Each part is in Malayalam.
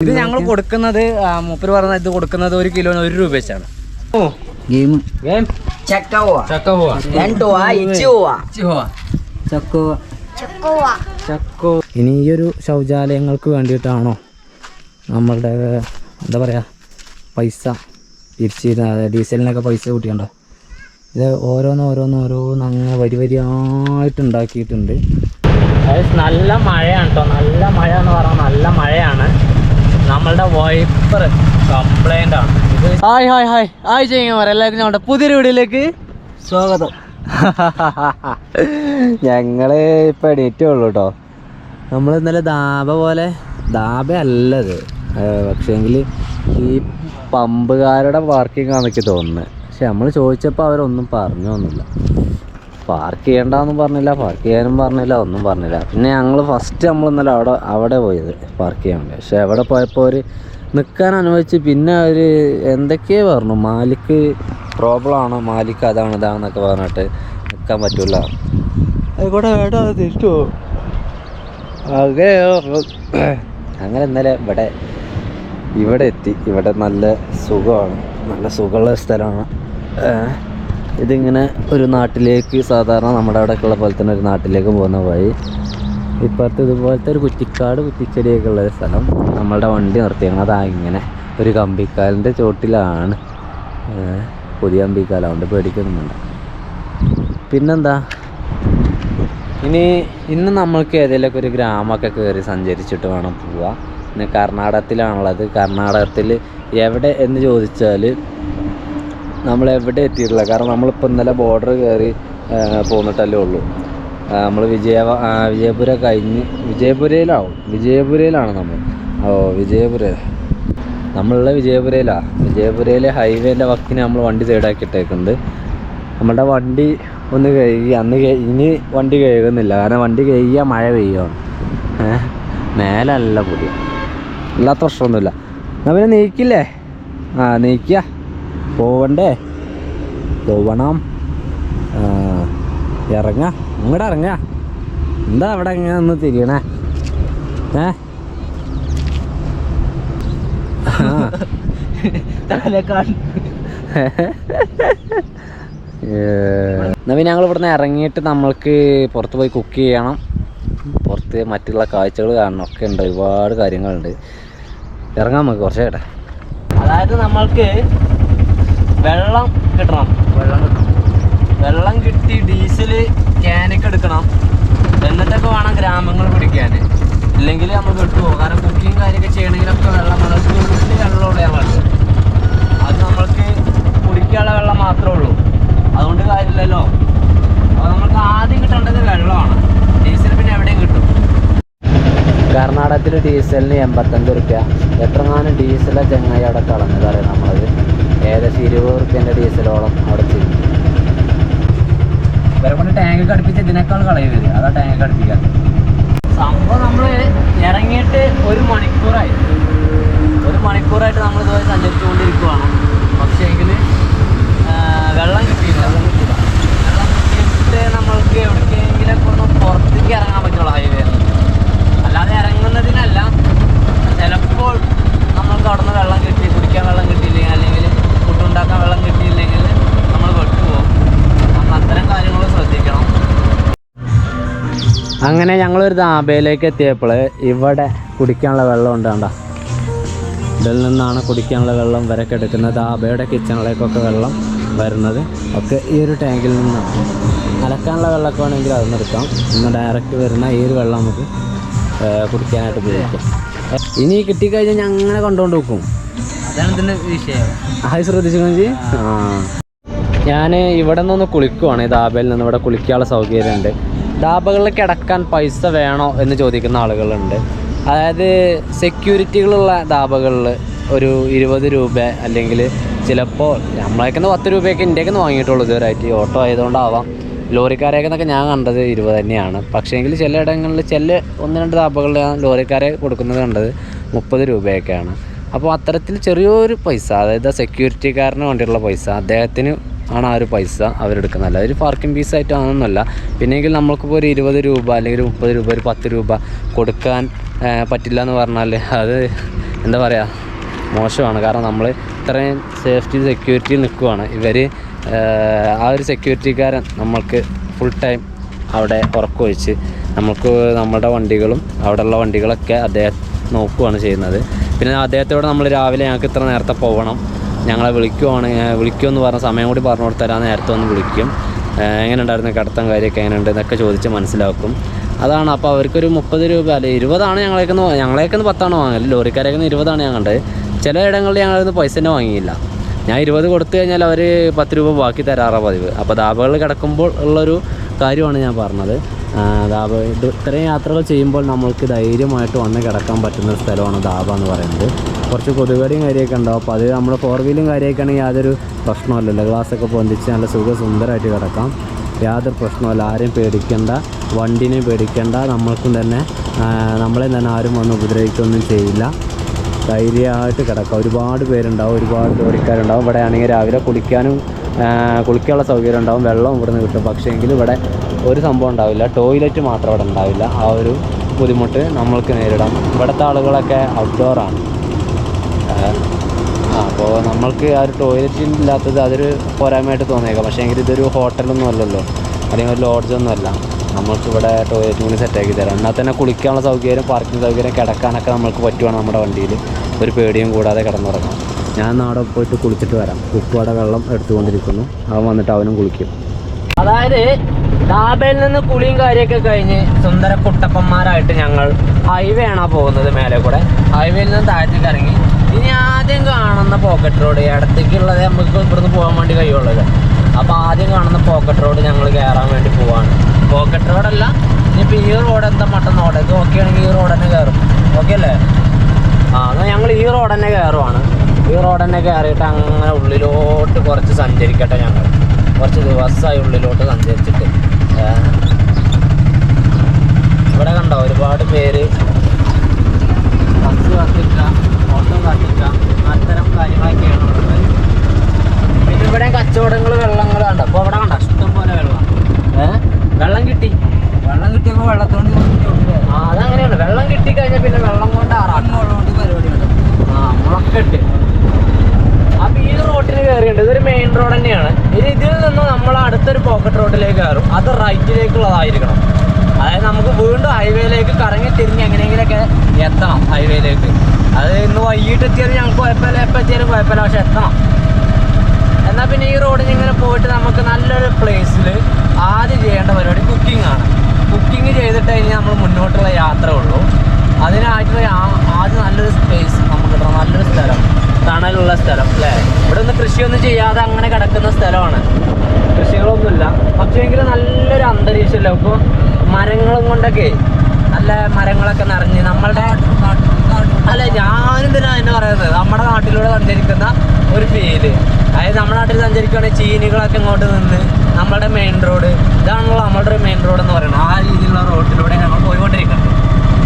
ഇത് ഞങ്ങൾ കൊടുക്കുന്നത് മൂപ്പര് പറഞ്ഞ ഇത് കൊടുക്കുന്നത് 1 കിലോന് 1 രൂപ വെച്ചാണ്. ഇനി ഈ ഒരു ശൗചാലയങ്ങൾക്ക് വേണ്ടിയിട്ടാണോ നമ്മളുടെ എന്താ പറയുക പൈസ തിരിച്ചിരുന്നത്, ഡീസലിനൊക്കെ പൈസ കൂട്ടിയുണ്ടോ? ഇത് ഓരോന്ന് അങ്ങനെ വരിയായിട്ട് ഉണ്ടാക്കിയിട്ടുണ്ട്. നല്ല മഴയാണ് കേട്ടോ, നല്ല മഴ എന്ന് പറഞ്ഞാൽ നല്ല മഴയാണ്. നമ്മളുടെ വൈപ്പർ കംപ്ലൈൻ്റ് ആണ്. ഹായ് ചെയ്യുക എല്ലാവർക്കും നമ്മുടെ പുതിയൊരു വീഡിയോയിലേക്ക് സ്വാഗതം. ഞങ്ങള് ഇപ്പം എണീറ്റുള്ളൂ കേട്ടോ. നമ്മൾ ഇന്നലെ ധാബ അല്ലത്, പക്ഷേങ്കിൽ ഈ പമ്പുകാരുടെ പാർക്കിംഗ് ആണെന്നൊക്കെ തോന്നുന്നത്. പക്ഷെ നമ്മൾ ചോദിച്ചപ്പോൾ അവരൊന്നും പറഞ്ഞൊന്നുമില്ല. പാർക്ക് ചെയ്യണ്ടെന്നും പറഞ്ഞില്ല, പാർക്ക് ചെയ്യാനും പറഞ്ഞില്ല, ഒന്നും പറഞ്ഞില്ല. പിന്നെ ഞങ്ങൾ ഫസ്റ്റ് നമ്മൾ ഇന്നലെ അവിടെ പോയത് പാർക്ക് ചെയ്യാൻ വേണ്ടി. പക്ഷെ അവിടെ പോയപ്പോൾ അവർ നിൽക്കാൻ അനുവദിച്ച് പിന്നെ അവർ എന്തൊക്കെയോ പറഞ്ഞു, മാലിക്ക് പ്രോബ്ലമാണ്, മാലിക്ക് അതാണ് ഇതാണെന്നൊക്കെ പറഞ്ഞിട്ട് നിൽക്കാൻ പറ്റില്ല. ആയിക്കോട്ടെ വേണ്ട തിരിച്ചുപോ. അങ്ങനെ ഇന്നലെ ഇവിടെ എത്തി. ഇവിടെ നല്ല സുഖമാണ്, നല്ല സുഖമുള്ള സ്ഥലമാണ്. ഇതിങ്ങനെ ഒരു നാട്ടിലേക്ക്, സാധാരണ നമ്മുടെ അവിടെയൊക്കെയുള്ള പോലെ തന്നെ ഒരു നാട്ടിലേക്ക് പോകുന്ന വഴി. ഇപ്പോഴത്തെ ഇതുപോലത്തെ ഒരു കുറ്റിച്ചെടിയൊക്കെ ഉള്ളൊരു സ്ഥലം. നമ്മളുടെ വണ്ടി നിർത്തിയേക്കുന്നത് ഇങ്ങനെ ഒരു കമ്പിക്കാലിൻ്റെ ചോട്ടിലാണ്. പുതിയ കമ്പിക്കാലം, അതുകൊണ്ട് പേടിക്കൊന്നുമുണ്ട്. പിന്നെന്താ, ഇന്ന് നമ്മൾക്ക് ഏതെങ്കിലുമൊക്കെ ഒരു ഗ്രാമമൊക്കെ കയറി സഞ്ചരിച്ചിട്ട് വേണം പോവാൻ. ഇന്ന് കർണാടകത്തിലാണുള്ളത്. കർണാടകത്തിൽ എവിടെ എന്ന് ചോദിച്ചാൽ നമ്മൾ എവിടെ എത്തിയിട്ടില്ല. കാരണം നമ്മളിപ്പോൾ ഇന്നലെ ബോർഡർ കയറി പോന്നിട്ടല്ലേ ഉള്ളൂ. നമ്മൾ വിജയപുര കഴിഞ്ഞ് വിജയപുരയിലാണ് നമ്മൾ. നമ്മളുള്ള വിജയപുരയിലെ ഹൈവേൻ്റെ വക്കിന് നമ്മൾ വണ്ടി സൈഡാക്കിയിട്ടേക്കുന്നുണ്ട്. നമ്മുടെ വണ്ടി ഒന്ന് കഴുകി ഇനി വണ്ടി കഴുകുന്നില്ല, കാരണം വണ്ടി കഴുകിയാൽ മഴ പെയ്യുകയാണ്. മേലല്ല പൊടി, ഇല്ലാത്ത പ്രശ്നമൊന്നുമില്ല. പിന്നെ നീക്കില്ലേ, നീക്കുക, പോവണം, ഇങ്ങോട്ട് ഇറങ്ങ. എന്താ അവിടെ ഇങ്ങനെ ഒന്ന് തിരിയണേ? എന്നാ പിന്നെ ഞങ്ങൾ ഇവിടുന്ന് ഇറങ്ങിയിട്ട് നമ്മൾക്ക് പുറത്ത് പോയി കുക്ക് ചെയ്യണം, പുറത്ത് മറ്റുള്ള കാഴ്ചകൾ കാണണം, ഒക്കെ ഉണ്ട്, ഒരുപാട് കാര്യങ്ങളുണ്ട്. ഇറങ്ങാൻ നമുക്ക് കുറച്ച് കേട്ടെ. അതായത് നമ്മൾക്ക് വെള്ളം കിട്ടണം, വെള്ളം കിട്ടി ഡീസൽ ക്യാനൊക്കെ എടുക്കണം, എന്നിട്ടൊക്കെ വേണം ഗ്രാമങ്ങൾ പിടിക്കാൻ. ഇല്ലെങ്കിൽ നമ്മൾ വിട്ടുപോകും. കാരണം കുക്കിങ് കാര്യമൊക്കെ ചെയ്യണമെങ്കിലൊക്കെ വെള്ളമുള്ള ഞാൻ പറഞ്ഞു. അത് നമ്മൾക്ക് കുടിക്കാനുള്ള വെള്ളം മാത്രമേ ഉള്ളൂ, അതുകൊണ്ട് കാര്യമില്ലല്ലോ. അപ്പോൾ നമുക്ക് ആദ്യം കിട്ടേണ്ടത് വെള്ളമാണ്. ഡീസൽ പിന്നെ എവിടെയും കിട്ടും. കർണാടകത്തിൽ ഡീസലിന് 85 റുപ്യ. എത്രങ്ങാനും ഡീസലെ ചെങ്ങായി അവിടെ കളഞ്ഞത് അറിയാം നമ്മളത്. ഏകദേശം 20 റുപ്യൻ്റെ ഡീസലോളം അവിടെ ചെയ്യും. ഇവരെ കൊണ്ട് ടാങ്ക് അടുപ്പിച്ച് ഇതിനേക്കാൾ കളയും വരും. അതാ ടാങ്ക് അടുപ്പിക്കാൻ സംഭവം. നമ്മൾ ഇറങ്ങിയിട്ട് 1 മണിക്കൂറായിട്ട് നമ്മൾ ഇതുവരെ സഞ്ചരിച്ചുകൊണ്ടിരിക്കുകയാണ്. പക്ഷേ എങ്കിൽ വെള്ളം കിട്ടിയില്ല. വെള്ളം കിട്ടിയിട്ട് നമ്മൾക്ക് എവിടേക്കെങ്കിലൊക്കെ ഒന്ന് പുറത്തേക്ക് ഇറങ്ങാൻ പറ്റുള്ളൂ, ഹൈവേ. അല്ലാതെ ഇറങ്ങുന്നതിനല്ല. ചിലപ്പോൾ നമ്മൾക്ക് അവിടെ നിന്ന് വെള്ളം കിട്ടി, കുടിക്കാൻ വെള്ളം കിട്ടിയില്ലെങ്കിൽ, അല്ലെങ്കിൽ ഫുഡ് ഉണ്ടാക്കാൻ വെള്ളം കിട്ടിയില്ലെങ്കിൽ നമ്മൾ വിട്ടുപോകും. നമ്മൾ അത്തരം കാര്യങ്ങൾ ശ്രദ്ധിക്കണം. അങ്ങനെ ഞങ്ങളൊരു ധാബയിലേക്ക് എത്തിയപ്പോൾ ഇവിടെ കുടിക്കാനുള്ള വെള്ളം ഉണ്ട്. കണ്ട, ഇതിൽ നിന്നാണ് കുടിക്കാനുള്ള വെള്ളം വരക്കെ എടുക്കുന്നത്. ധാബയുടെ കിച്ചണിലേക്കൊക്കെ വെള്ളം വരുന്നത് ഒക്കെ ഈ ഒരു ടാങ്കിൽ നിന്നാണ്. അലക്കാനുള്ള വെള്ളമൊക്കെ വേണമെങ്കിൽ അതൊന്നും എടുക്കാം. ഇന്ന് ഡയറക്റ്റ് വരുന്ന ഈ ഒരു വെള്ളം നമുക്ക് കുടിക്കാനായിട്ട് ഉപയോഗിക്കാം. ഇനി കിട്ടിക്കഴിഞ്ഞാൽ ഞാൻ അങ്ങനെ കൊണ്ടുകൊണ്ട് വെക്കും. അതാണ് ഇതിൻ്റെ വിഷയം. ഹായ്, ശ്രദ്ധിച്ചു. ഞാൻ ഇവിടെ നിന്നൊന്ന് കുളിക്കുവാണ്. ഈ ധാബയിൽ നിന്ന് ഇവിടെ കുളിക്കാനുള്ള സൗകര്യമുണ്ട്. ധാബകളിൽ കിടക്കാൻ പൈസ വേണോ എന്ന് ചോദിക്കുന്ന ആളുകളുണ്ട്. അതായത് സെക്യൂരിറ്റികളുള്ള ധാബകളിൽ ഒരു 20 രൂപ, അല്ലെങ്കിൽ ചിലപ്പോൾ നമ്മളേക്കുന്ന 10 രൂപയൊക്കെ ഇന്ത്യക്ക് വാങ്ങിയിട്ടുള്ളൂ ഇതുവരെയായിട്ട്. ഓട്ടോ ആയതുകൊണ്ടാവാം. ലോറിക്കാരേക്കെന്നൊക്കെ ഞാൻ കണ്ടത് 20 തന്നെയാണ്. പക്ഷേങ്കിൽ ചിലയിടങ്ങളിൽ 1-2 ധാബകളിൽ ഞാൻ ലോറിക്കാരെ കൊടുക്കുന്നത് കണ്ടത് 30 രൂപയൊക്കെയാണ്. അപ്പോൾ അത്തരത്തിൽ ചെറിയൊരു പൈസ, അതായത് സെക്യൂരിറ്റിക്കാരന് വേണ്ടിയുള്ള പൈസ അദ്ദേഹത്തിന് ആണ് ആ ഒരു പൈസ അവരെടുക്കുന്നത്. അല്ല ഒരു പാർക്കിംഗ് ഫീസായിട്ടാണെന്നല്ല. പിന്നെങ്കിൽ നമ്മൾക്കിപ്പോൾ ഒരു 20 രൂപ അല്ലെങ്കിൽ 30 രൂപ, ഒരു 10 രൂപ കൊടുക്കാൻ പറ്റില്ല എന്ന് പറഞ്ഞാൽ അത് എന്താ പറയുക മോശമാണ്. കാരണം നമ്മൾ ഇത്രയും സേഫ്റ്റി സെക്യൂരിറ്റി നിൽക്കുവാണ്. ഇവർ ആ ഒരു സെക്യൂരിറ്റിക്കാരൻ നമ്മൾക്ക് ഫുൾ ടൈം അവിടെ ഉറക്കമൊഴിച്ച് നമുക്ക് നമ്മുടെ വണ്ടികളും അവിടെയുള്ള വണ്ടികളൊക്കെ അദ്ദേഹം നോക്കുകയാണ് ചെയ്യുന്നത്. പിന്നെ അദ്ദേഹത്തോട് നമ്മൾ രാവിലെ ഞങ്ങൾക്ക് ഇത്ര നേരത്തെ പോകണം, ഞങ്ങളെ വിളിക്കുമെന്ന് പറഞ്ഞ സമയം കൂടി പറഞ്ഞു കൊടുത്തരാൻ നേരത്തെ ഒന്ന് വിളിക്കും. എങ്ങനെ ഉണ്ടായിരുന്നു കിടത്തം കാര്യമൊക്കെ എങ്ങനെയുണ്ട് എന്നൊക്കെ ചോദിച്ച് മനസ്സിലാക്കും. അതാണ്. അപ്പോൾ അവർക്കൊരു 30 രൂപ അല്ലെ 20 ഞങ്ങളേക്കൊന്ന് 10 വാങ്ങല്. ലോറിക്കാരേക്കൊന്ന് 20 ഞാൻ കണ്ടത്. ചില ഇടങ്ങളിൽ ഞങ്ങളിന്ന് പൈസ തന്നെ വാങ്ങിയില്ല. ഞാൻ 20 കൊടുത്തു കഴിഞ്ഞാൽ അവർ 10 രൂപ ബാക്കി തരാറാണ് പതിവ്. അപ്പോൾ ധാബകളിൽ കിടക്കുമ്പോൾ ഉള്ളൊരു കാര്യമാണ് ഞാൻ പറഞ്ഞത്. ഇത്രയും യാത്രകൾ ചെയ്യുമ്പോൾ നമ്മൾക്ക് ധൈര്യമായിട്ട് വന്ന് കിടക്കാൻ പറ്റുന്ന സ്ഥലമാണ് ധാബ എന്ന് പറയുന്നത്. കുറച്ച് കൊതുകടിയും കാര്യമൊക്കെ ഉണ്ടാവും. അപ്പോൾ അത് നമ്മൾ 4 വീലും കാര്യമൊക്കെ ആണെങ്കിൽ യാതൊരു പ്രശ്നമല്ലല്ലോ. ഗ്ലാസ്സൊക്കെ പൊന്തിച്ച് നല്ല സുന്ദരമായിട്ട് കിടക്കാം. യാതൊരു പ്രശ്നമല്ല. ആരെയും പേടിക്കേണ്ട, വണ്ടിനെയും പേടിക്കേണ്ട, നമ്മൾക്കും തന്നെ നമ്മളെ തന്നെ ആരും വന്ന് ഉപദ്രവിക്കുകയൊന്നും ചെയ്യില്ല. ധൈര്യമായിട്ട് കിടക്കാം. ഒരുപാട് പേരുണ്ടാവും, ഒരുപാട് ലോറിക്കാരുണ്ടാവും. ഇവിടെ ആണെങ്കിൽ രാവിലെ കുളിക്കാനുള്ള സൗകര്യം ഉണ്ടാവും, വെള്ളം ഇവിടുന്ന് കിട്ടും. പക്ഷേ എങ്കിൽ ഇവിടെ ഒരു സംഭവം ഉണ്ടാവില്ല, ടോയ്ലറ്റ് മാത്രം ഇവിടെ ഉണ്ടാവില്ല. ആ ഒരു ബുദ്ധിമുട്ട് നമ്മൾക്ക് നേരിടാം. ഇവിടുത്തെ ആളുകളൊക്കെ ഔട്ട്ഡോറാണ്. അപ്പോൾ നമ്മൾക്ക് ആ ഒരു ടോയ്ലറ്റ് ഇല്ലാത്തത് അതൊരു പോരായ്മയായിട്ട് തോന്നിയേക്കാം. പക്ഷേ എങ്കിൽ ഇതൊരു ഹോട്ടലൊന്നും അല്ലല്ലോ, അല്ലെങ്കിൽ ഒരു ലോഡ്ജൊന്നും അല്ല. നമ്മൾക്കിവിടെ ടോയ്ലറ്റ് കൂടി സെറ്റാക്കി തരാം. എന്നാൽ തന്നെ കുളിക്കാനുള്ള സൗകര്യം, പാർക്കിംഗ് സൗകര്യം, കിടക്കാനൊക്കെ നമ്മൾക്ക് പറ്റുവാണ്. നമ്മുടെ വണ്ടിയിൽ ഒരു പേടിയും കൂടാതെ കിടന്നുറങ്ങാം. ഞാൻ നാടെ പോയിട്ട് കുളിച്ചിട്ട് വരാം. ഉപ്പുവട വെള്ളം എടുത്തുകൊണ്ടിരിക്കുന്നു. അവൻ വന്നിട്ട് അവനും കുളിക്കും. അതായത് ധാബയിൽ നിന്ന് കുളിയും കാര്യമൊക്കെ കഴിഞ്ഞ് സുന്ദര കുട്ടപ്പന്മാരായിട്ട് ഞങ്ങൾ ഹൈവേ ആണോ പോകുന്നത്. മേലെ കൂടെ ഹൈവേയിൽ നിന്ന് താഴത്തേക്ക് ഇറങ്ങി ഇനി ആദ്യം കാണുന്ന പോക്കറ്റ് റോഡ്, ഇടത്തേക്കുള്ളത് നമുക്ക് ഇവിടുന്ന് പോകാൻ വേണ്ടി കഴിയുള്ളത്. അപ്പോൾ ആദ്യം കാണുന്ന പോക്കറ്റ് റോഡ് ഞങ്ങൾ കയറാൻ വേണ്ടി പോവാണ്. പോക്കറ്റ് റോഡല്ല, ഇനിയിപ്പോൾ ഈ റോഡ് എന്താ മട്ടൻ റോഡ്, ഇത് ഓക്കെ ആണെങ്കിൽ ഈ റോഡ് തന്നെ കയറും. ഓക്കെ അല്ലേ? എന്നാൽ ഞങ്ങൾ ഈ റോഡ് തന്നെ കയറുവാണ്. ഈ റോഡ് തന്നെ കയറിയിട്ട് അങ്ങനെ ഉള്ളിലോട്ട് കുറച്ച് സഞ്ചരിക്കട്ടെ. ഞങ്ങൾ കുറച്ച് ദിവസമായി ഉള്ളിലോട്ട് സഞ്ചരിച്ചിട്ട്. ഇവിടെ കണ്ടോ ഒരുപാട് പേര് ബസ് കാത്തിക്ക, ഓട്ടോ കാത്തിക്ക, അത്തരം കാര്യങ്ങളൊക്കെയാണ് ഉള്ളത്. പിന്നെ ഇവിടെ കച്ചവടങ്ങൾ, വെള്ളങ്ങൾ കണ്ടോ. അപ്പോൾ ഇവിടെ കണ്ടോ ഇഷ്ടം പോലെ വെള്ളം. വെള്ളം കിട്ടിയപ്പോൾ വെള്ളത്തോണ്ട് അതങ്ങനെയാണ്. വെള്ളം കിട്ടിക്കഴിഞ്ഞാൽ പിന്നെ വെള്ളം കൊണ്ട് ആറാട്ടുകൊണ്ട് പരിപാടിയുണ്ട്. മുളക്കെട്ട്. അപ്പോൾ ഈ റോഡിന് കയറിയുണ്ട്. ഇതൊരു മെയിൻ റോഡ് തന്നെയാണ്. ഇനി ഇതിൽ നിന്ന് നമ്മൾ അടുത്തൊരു പോക്കറ്റ് റോഡിലേക്ക് കയറും. അത് റൈറ്റിലേക്കുള്ളതായിരിക്കണം. അതായത് നമുക്ക് വീണ്ടും ഹൈവേയിലേക്ക് കറങ്ങി തിരിഞ്ഞ് എങ്ങനെയെങ്കിലൊക്കെ എത്തണം ഹൈവേയിലേക്ക്. അത് ഇന്ന് വൈകിട്ട് എത്തിയാലും ഞങ്ങൾക്ക് കുഴപ്പമില്ല, എപ്പോൾ എത്തിയാലും കുഴപ്പമില്ല, പക്ഷെ എത്തണം. എന്നാൽ പിന്നെ ഈ റോഡിന് ഇങ്ങനെ പോയിട്ട് നമുക്ക് നല്ലൊരു പ്ലേസിൽ ആദ്യം ചെയ്യേണ്ട പരിപാടി കുക്കിംഗ് ആണ്. കുക്കിംഗ് ചെയ്തിട്ട് ഇനി നമ്മൾ മുന്നോട്ടുള്ള യാത്ര ഉള്ളൂ. അതിനായിട്ട് ആദ്യം നല്ലൊരു സ്പേസ് നമുക്ക് കിട്ടണം, നല്ലൊരു സ്ഥലം, തണലുള്ള സ്ഥലം അല്ലേ. ഇവിടെ ഒന്ന് കൃഷിയൊന്നും ചെയ്യാതെ അങ്ങനെ കിടക്കുന്ന സ്ഥലമാണ്, കൃഷികളൊന്നുമില്ല. പക്ഷേ എങ്കിൽ നല്ലൊരു അന്തരീക്ഷമല്ലേ. ഇപ്പോൾ മരങ്ങളും കൊണ്ടൊക്കെ നല്ല മരങ്ങളൊക്കെ നിറഞ്ഞ് നമ്മളുടെ അല്ല ഞാനെന്തിനാ എന്നെ പറയുന്നത്, നമ്മുടെ നാട്ടിലൂടെ സഞ്ചരിക്കുന്ന ഒരു ഫീല്. അതായത് നമ്മുടെ നാട്ടിൽ സഞ്ചരിക്കുകയാണെങ്കിൽ ചീനികളൊക്കെ ഇങ്ങോട്ട് നിന്ന് നമ്മുടെ മെയിൻ റോഡ്, ഇതാണല്ലോ നമ്മളുടെ ഒരു മെയിൻ റോഡ് എന്ന് പറയുന്നത്. ആ രീതിയിലുള്ള റോഡിലൂടെ ഞങ്ങൾ പോയിക്കൊണ്ടിരിക്കുന്നത്.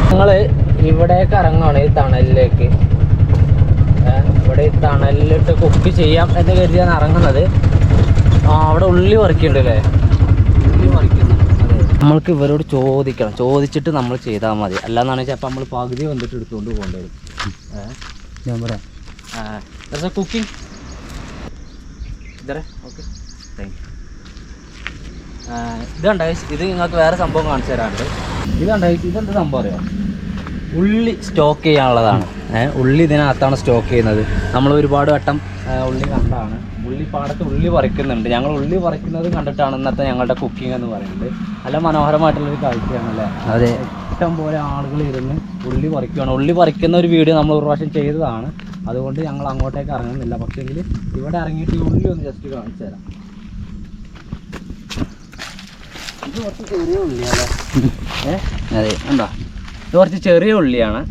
ഞങ്ങൾ ഇവിടേക്ക് ഇറങ്ങുകയാണ്, ഈ തണലിലേക്ക്. ഇവിടെ ഈ തണലിലിട്ട് കുക്ക് ചെയ്യാം എന്ന് കരുതിയാണ് ഇറങ്ങുന്നത്. അവിടെ ഉള്ളി പറിക്കുന്നുണ്ട് അല്ലേ, ഉള്ളി പറിക്കുന്നു. നമ്മൾക്ക് ഇവരോട് ചോദിക്കണം, ചോദിച്ചിട്ട് നമ്മൾ ചെയ്താൽ മതി. അല്ലാന്നാണ് ചിലപ്പോൾ നമ്മൾ പകുതി വന്നിട്ട് എടുത്തുകൊണ്ട് പോകേണ്ടി വരും. ഞാൻ പറയാം കുക്കിംഗ് ഇതേ ഓക്കെ താങ്ക് യു. ഇതുണ്ട്, ഇത് നിങ്ങൾക്ക് വേറെ സംഭവം കാണിച്ചു തരാറുണ്ട്. ഇതുണ്ട്, ഇതെന്ത് സംഭവം അറിയാം, ഉള്ളി സ്റ്റോക്ക് ചെയ്യാനുള്ളതാണ്. ഉള്ളി ഇതിനകത്താണ് സ്റ്റോക്ക് ചെയ്യുന്നത്. നമ്മൾ ഒരുപാട് വട്ടം ഉള്ളി കണ്ടാണ്. ഉള്ളിപ്പാടത്ത് ഉള്ളി പറിക്കുന്നുണ്ട്. ഞങ്ങൾ ഉള്ളി പറിക്കുന്നത് കണ്ടിട്ടാണ് ഇന്നത്തെ ഞങ്ങളുടെ കുക്കിംഗ് എന്ന് പറയുന്നത്. നല്ല മനോഹരമായിട്ടുള്ളൊരു കാഴ്ചയാണല്ലേ. അതെ, ഇഷ്ടം പോലെ ആളുകൾ ഇരുന്ന് ഉള്ളി പറിക്കുകയാണ്. ഉള്ളി പറിക്കുന്ന ഒരു വീഡിയോ നമ്മൾ ഒരു പ്രാവശ്യം ചെയ്തതാണ്. അതുകൊണ്ട് ഞങ്ങൾ അങ്ങോട്ടേക്ക് ഇറങ്ങുന്നില്ല. പക്ഷേങ്കിൽ ഇവിടെ ഇറങ്ങിയിട്ട് ഈ ഉള്ളി ഒന്ന് ജസ്റ്റ് കാണിച്ചു തരാം. ഇത് കുറച്ച് ചെറിയ ഉള്ളിയല്ലേ. അതെ ഉണ്ടോ, ഇത് കുറച്ച് ചെറിയ ഉള്ളിയാണ്.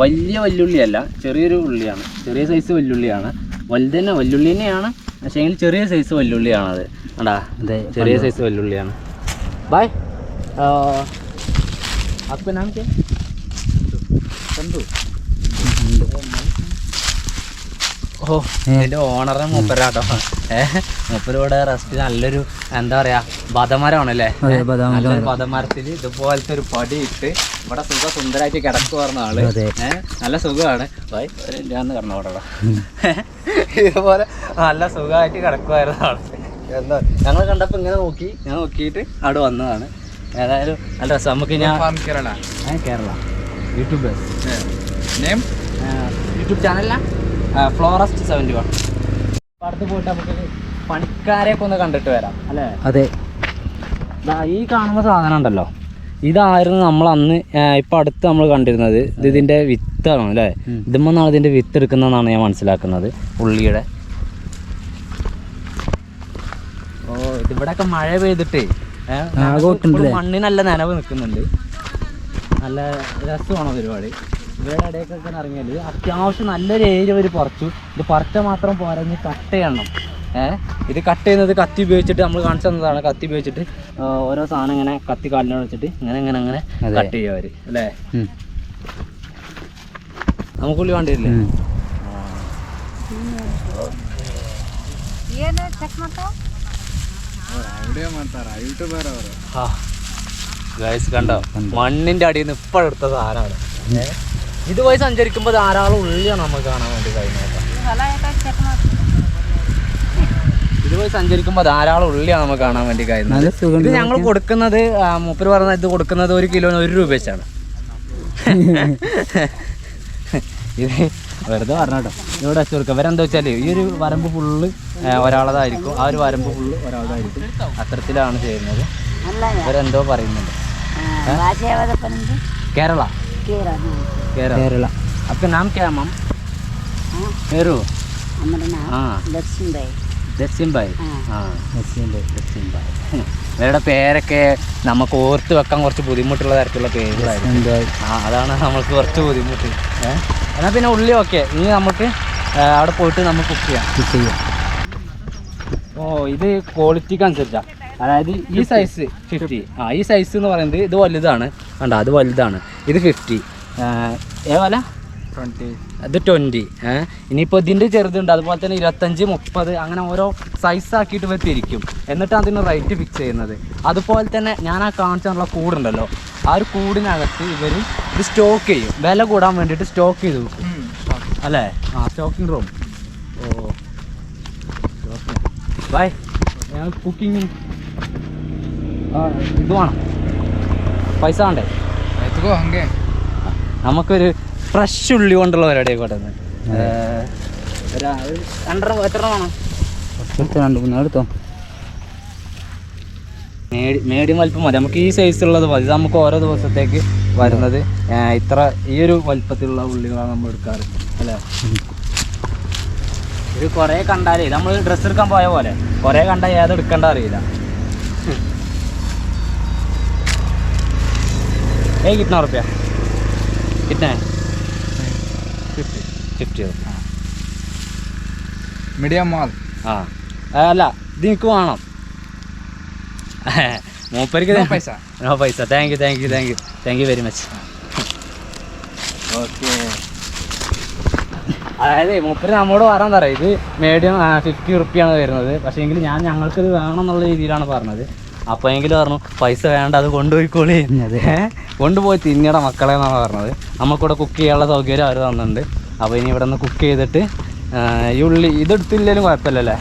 വല്യുള്ളിയല്ല, ചെറിയൊരു ഉള്ളിയാണ്. ചെറിയ സൈസ് വല്യുള്ളിയാണ്. വലുതന്നെ വല്യുള്ളി തന്നെയാണ്, പക്ഷേ എങ്കിൽ ചെറിയ സൈസ് വല്യുള്ളിയാണത്. കണ്ടാ, അതെ ചെറിയ സൈസ് വല്യുള്ളിയാണ്. ബായ് आपका नाम क्या? संधू. ഓ, ഇതിൻ്റെ ഓണറെ മൂപ്പരാട്ടോ. മൂപ്പരിവിടെ റെസ്റ്റ് നല്ലൊരു എന്താ പറയുക ബദമരമാണല്ലേ. ബദമരത്തിൽ ഇതുപോലത്തെ ഒരു പടി ഇട്ട് ഇവിടെ സുന്ദരമായിട്ട് കിടക്കുവാർന്ന ആള്. നല്ല സുഖമാണ്. ഞാൻ കിടന്നോടാ. ഇതുപോലെ നല്ല സുഖമായിട്ട് കിടക്കുമായിരുന്ന ആള്. എന്താ ഞങ്ങൾ കണ്ടപ്പോൾ ഇങ്ങനെ നോക്കി, ഞാൻ നോക്കിയിട്ട് അവിടെ വന്നതാണ്. ഏതായാലും നല്ല രസം. നമുക്ക് കേരള യൂട്യൂബ് ചാനലിലാ ഫ്ലോറസ്റ്റ് 71. അടുത്ത് പോയിട്ട് നമുക്ക് പണിക്കാരെയൊക്കെ ഒന്ന് കണ്ടിട്ട് വരാം അല്ലേ? അതെ. ഈ കാണുന്ന സാധനം ഉണ്ടല്ലോ, ഇതായിരുന്നു നമ്മൾ അന്ന് ഇപ്പം അടുത്ത് നമ്മൾ കണ്ടിരുന്നത്. ഇതിൻ്റെ വിത്താണ് അല്ലേ? ഇതുമെന്നാണ് ഇതിൻ്റെ വിത്ത് എടുക്കുന്നതെന്നാണ് ഞാൻ മനസ്സിലാക്കുന്നത്, ഉള്ളിയുടെ. ഓ, ഇതിവിടെയൊക്കെ മഴ പെയ്തിട്ടേ മണ്ണിന് നല്ല നനവ് നിൽക്കുന്നുണ്ട്. നല്ല രസമാണ് പരിപാടി. ഇവരുടെ ഇടയ്ക്കൊക്കെ ഇറങ്ങിയാൽ അത്യാവശ്യം നല്ലൊരു ഏരിയ അവർ പറിച്ചു. ഇത് പറിച്ച മാത്രം പോരാഞ്ഞ് കട്ട് ചെയ്യണം. ഇത് കട്ട് ചെയ്യുന്നത് കത്തി ഉപയോഗിച്ചിട്ട് നമ്മൾ കാണിച്ചു തന്നതാണ്. കത്തി ഉപയോഗിച്ചിട്ട് ഓരോ സാധനം ഇങ്ങനെ കത്തി കാലിനോട് വെച്ചിട്ട് ഇങ്ങനെ കട്ട് ചെയ്യുക അവർ അല്ലേ? നമുക്കുള്ളി വേണ്ടിയില്ലേ? കണ്ടോ, മണ്ണിന്റെ അടിയിൽ നിന്ന് ഇപ്പോഴെടുത്ത സാധനമാണ്. ഇതുവഴി സഞ്ചരിക്കുമ്പോൾ ധാരാളം ഉള്ളിയാണ് നമുക്ക് കാണാൻ വേണ്ടി കഴിയുന്നത്. ഇതുവഴി സഞ്ചരിക്കുമ്പോൾ ധാരാളം ഉള്ളിയാണ് നമുക്ക് കാണാൻ വേണ്ടി കഴിയുന്നത്. ഇത് ഞങ്ങൾ കൊടുക്കുന്നത്, മൂപ്പര് പറഞ്ഞ ഇത് കൊടുക്കുന്നത് 1 കിലോന് 1 രൂപ വെച്ചാണ്. ഇത് വെറുതെ പറഞ്ഞോ. ഇവിടെ വെച്ച് കൊടുക്കുക. ഇവരെന്താ വെച്ചാൽ ഈ ഒരു വരമ്പ് ഫുള്ള് ഒരാളതായിരിക്കും, ആ ഒരു വരമ്പ് ഫുള്ള് ഒരാളതായിരിക്കും. അത്തരത്തിലാണ് ചെയ്യുന്നത്. ഇവരെന്തോ പറയുന്നുണ്ട്. കേരള. आपका नाम क्या है मैम? मेरू. ദക്ഷിൻ ഭായ്. ഇവരുടെ പേരൊക്കെ നമുക്ക് ഓർത്ത് വെക്കാൻ കുറച്ച് ബുദ്ധിമുട്ടുള്ള തരത്തിലുള്ള പേരുകളായിരുന്നു. അതാണ് നമ്മൾക്ക് കുറച്ച് ബുദ്ധിമുട്ട്. എന്നാൽ പിന്നെ ഉള്ളി ഓക്കെ. ഇനി നമുക്ക് അവിടെ പോയിട്ട് നമുക്ക് കുക്ക് ചെയ്യാം. ഓ, ഇത് ക്വാളിറ്റിക്ക് അനുസരിച്ചാണ്. അതായത് ഈ സൈസ് 50. ഈ സൈസ് എന്ന് പറയുന്നത് ഇത് വലുതാണ്. കണ്ടോ, അത് വലുതാണ്. ഇത് 50. ഏവല 20. അത് 20. ഇനിയിപ്പോൾ ഇതിൻ്റെ ചെറുതുണ്ട്. അതുപോലെ തന്നെ 25, 30 അങ്ങനെ ഓരോ സൈസാക്കിയിട്ട് ഇവർ തിരിക്കും. എന്നിട്ട് അതിന് റേറ്റ് ഫിക്സ് ചെയ്യുന്നത്. അതുപോലെ തന്നെ ഞാൻ ആ കാണിച്ചുള്ള കൂടുണ്ടല്ലോ, ആ ഒരു കൂടിനകത്ത് ഇവർ ഇത് സ്റ്റോക്ക് ചെയ്യും. വില കൂടാൻ വേണ്ടിയിട്ട് സ്റ്റോക്ക് ചെയ്ത് വെക്കും അല്ലേ? Stocking room. Oh bye. ഞാൻ കുക്കിങ് ഇത് വേണം, പൈസ വേണ്ടേ? നമുക്കൊരു ഫ്രഷ് ഉള്ളി കൊണ്ടുള്ള പരിപാടി ആയിക്കോട്ടെ. എത്ര വേണം? എടുത്തോ. മീഡിയം വലിപ്പം മതി. നമുക്ക് ഈ സൈസുള്ളത് മതി. ഇത് നമുക്ക് ഓരോ ദിവസത്തേക്ക് വരുന്നത് ഈ ഒരു വലിപ്പത്തിലുള്ള ഉള്ളികളാണ് നമ്മൾ എടുക്കാറ് അല്ലേ? ഇത് കുറേ കണ്ടാലേ നമ്മൾ ഡ്രസ്സ് എടുക്കാൻ പോയ പോലെ കുറേ കണ്ടാൽ ഏതെടുക്കണ്ട അറിയില്ല. कितना रुपया? कितना है? 50. मीडियम माल. അല്ല, ഇത് എനിക്ക് വേണം. മൂപ്പർക്ക് പൈസ. നോ പൈസ. Thank you very much. Okay. അതായത് മൂപ്പര് നമ്മോട് പറയാൻ തരാം, ഇത് മീഡിയം 50 റുപ്യാണ് വരുന്നത്. പക്ഷേ എങ്കിൽ ഞങ്ങൾക്കിത് വേണം എന്നുള്ള രീതിയിലാണ് പറഞ്ഞത്. അപ്പോൾ എങ്കിലും പറഞ്ഞു പൈസ വേണ്ട, അത് കൊണ്ടുപോയിക്കോളി. കൊണ്ടുപോയി തിന്നിയുടെ മക്കളെ എന്നാണ് പറഞ്ഞത്. നമുക്കിവിടെ കുക്ക് ചെയ്യാനുള്ള സൗകര്യം അവർ തന്നിട്ടുണ്ട്. അപ്പോൾ ഇനി ഇവിടെ നിന്ന് കുക്ക് ചെയ്തിട്ട് ഈ ഉള്ളി ഇതെടുത്തില്ലെങ്കിലും കുഴപ്പമില്ലല്ലേ?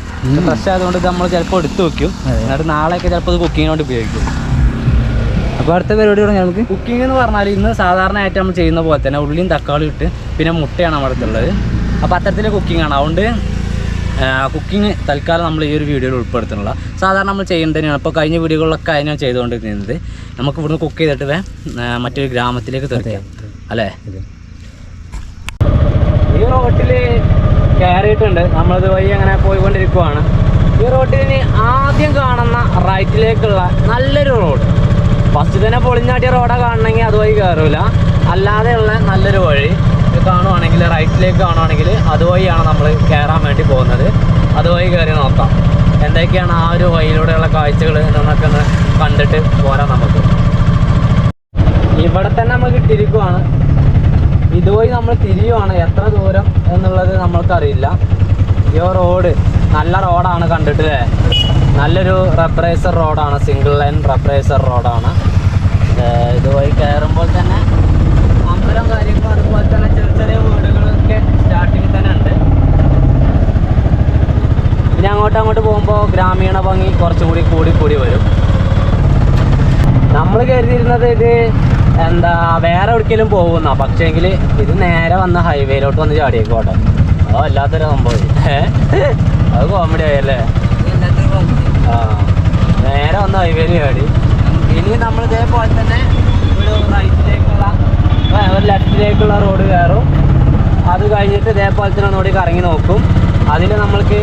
ഫ്രഷ് ആയതുകൊണ്ട് ഇത് നമ്മൾ ചിലപ്പോൾ എടുത്ത് വെക്കും. എന്നിട്ട് നാളെയൊക്കെ ചിലപ്പോൾ ഇത് കുക്കിങ്ങിന് വേണ്ടി ഉപയോഗിക്കും. അപ്പോൾ അടുത്ത പരിപാടി തുടങ്ങി നമുക്ക്. കുക്കിംഗ് എന്ന് പറഞ്ഞാൽ ഇന്ന് സാധാരണയായിട്ട് നമ്മൾ ചെയ്യുന്ന പോലെ തന്നെ ഉള്ളിയും തക്കാളിയും ഇട്ട് പിന്നെ മുട്ടയാണ് നമ്മുടെ അടുത്തുള്ളത്. അപ്പോൾ അത്തരത്തിലെ കുക്കിങ്ങാണ്. അതുകൊണ്ട് കുക്കിംഗ് തൽക്കാലം നമ്മൾ ഈ ഒരു വീഡിയോയിൽ ഉൾപ്പെടുത്തുന്നില്ല. സാധാരണ നമ്മൾ ചെയ്യുന്നത് തന്നെയാണ്. ഇപ്പോൾ കഴിഞ്ഞ വീഡിയോകളിലൊക്കെ അതിനാണ് ചെയ്തുകൊണ്ടിരുന്നത്. നമുക്ക് ഇവിടുന്ന് കുക്ക് ചെയ്തിട്ട് മറ്റൊരു ഗ്രാമത്തിലേക്ക് തീർക്കാം അല്ലേ? ഈ റോട്ടിൽ കയറിയിട്ടുണ്ട്. നമ്മളിത് വഴി അങ്ങനെ പോയിക്കൊണ്ടിരിക്കുവാണ്. ഈ റോട്ടിന് ആദ്യം കാണുന്ന റൈറ്റിലേക്കുള്ള നല്ലൊരു റോഡ്. ഫസ്റ്റ് തന്നെ പൊളിഞ്ഞാട്ടിയ റോഡാണ് കാണണമെങ്കിൽ അതുവഴി കയറില്ല. അല്ലാതെയുള്ള നല്ലൊരു വഴി കാണുവാണെങ്കിൽ, റൈറ്റിലേക്ക് കാണുവാണെങ്കിൽ അതുവഴിയാണ് നമ്മൾ കയറാൻ വേണ്ടി പോകുന്നത്. അതുവഴി കയറി നോക്കാം എന്തൊക്കെയാണ് ആ ഒരു വഴിയിലൂടെയുള്ള കാഴ്ചകൾ എന്നൊക്കെ ഒന്ന് കണ്ടിട്ട് പോരാം. നമുക്ക് ഇവിടെ തന്നെ നമുക്ക് ഇട്ടിരിക്കുവാണ്. ഇതുവഴി നമ്മൾ തിരിയുവാണ്. എത്ര ദൂരം എന്നുള്ളത് നമ്മൾക്കറിയില്ല. ഈ റോഡ് നല്ല റോഡാണ് കണ്ടിട്ട്. നല്ലൊരു റബ്ബറൈസർ റോഡാണ്, സിംഗിൾ ലൈൻ റബ്ബറൈസർ റോഡാണ്. ഇതുവഴി കയറുമ്പോൾ തന്നെ അമ്പലം കാര്യങ്ങളും അതുപോലെ തന്നെ ചെറിയ ചെറിയ വീടുകളൊക്കെ സ്റ്റാർട്ടിങ്ങിൽ തന്നെ ഉണ്ട്. ഇനി അങ്ങോട്ട് പോകുമ്പോൾ ഗ്രാമീണ ഭംഗി കുറച്ചുകൂടി കൂടി വരും. നമ്മൾ കരുതിയിരുന്നത് ഇത് എന്താ വേറെ എവിടേക്കെങ്കിലും പോകുന്ന, പക്ഷേങ്കിൽ ഇത് നേരെ വന്ന ഹൈവേയിലോട്ട് വന്ന് ചാടിയേക്കോട്ടെ. അതോ വല്ലാത്തൊരു സംഭവം. അത് കോമഡി ആയല്ലേ. ആ, നേരെ വന്ന ഹൈവേയിൽ ചാടി. ഇനി നമ്മൾ ഇതേപോലെ തന്നെ ഒരു റൈറ്റിലേക്കുള്ള ഒരു ലെഫ്റ്റിലേക്കുള്ള റോഡ് കയറും. അത് കഴിഞ്ഞിട്ട് ഇതേപോലെ തന്നെ ഒന്നുകൂടി കറങ്ങി നോക്കും. അതിൽ നമ്മൾക്ക്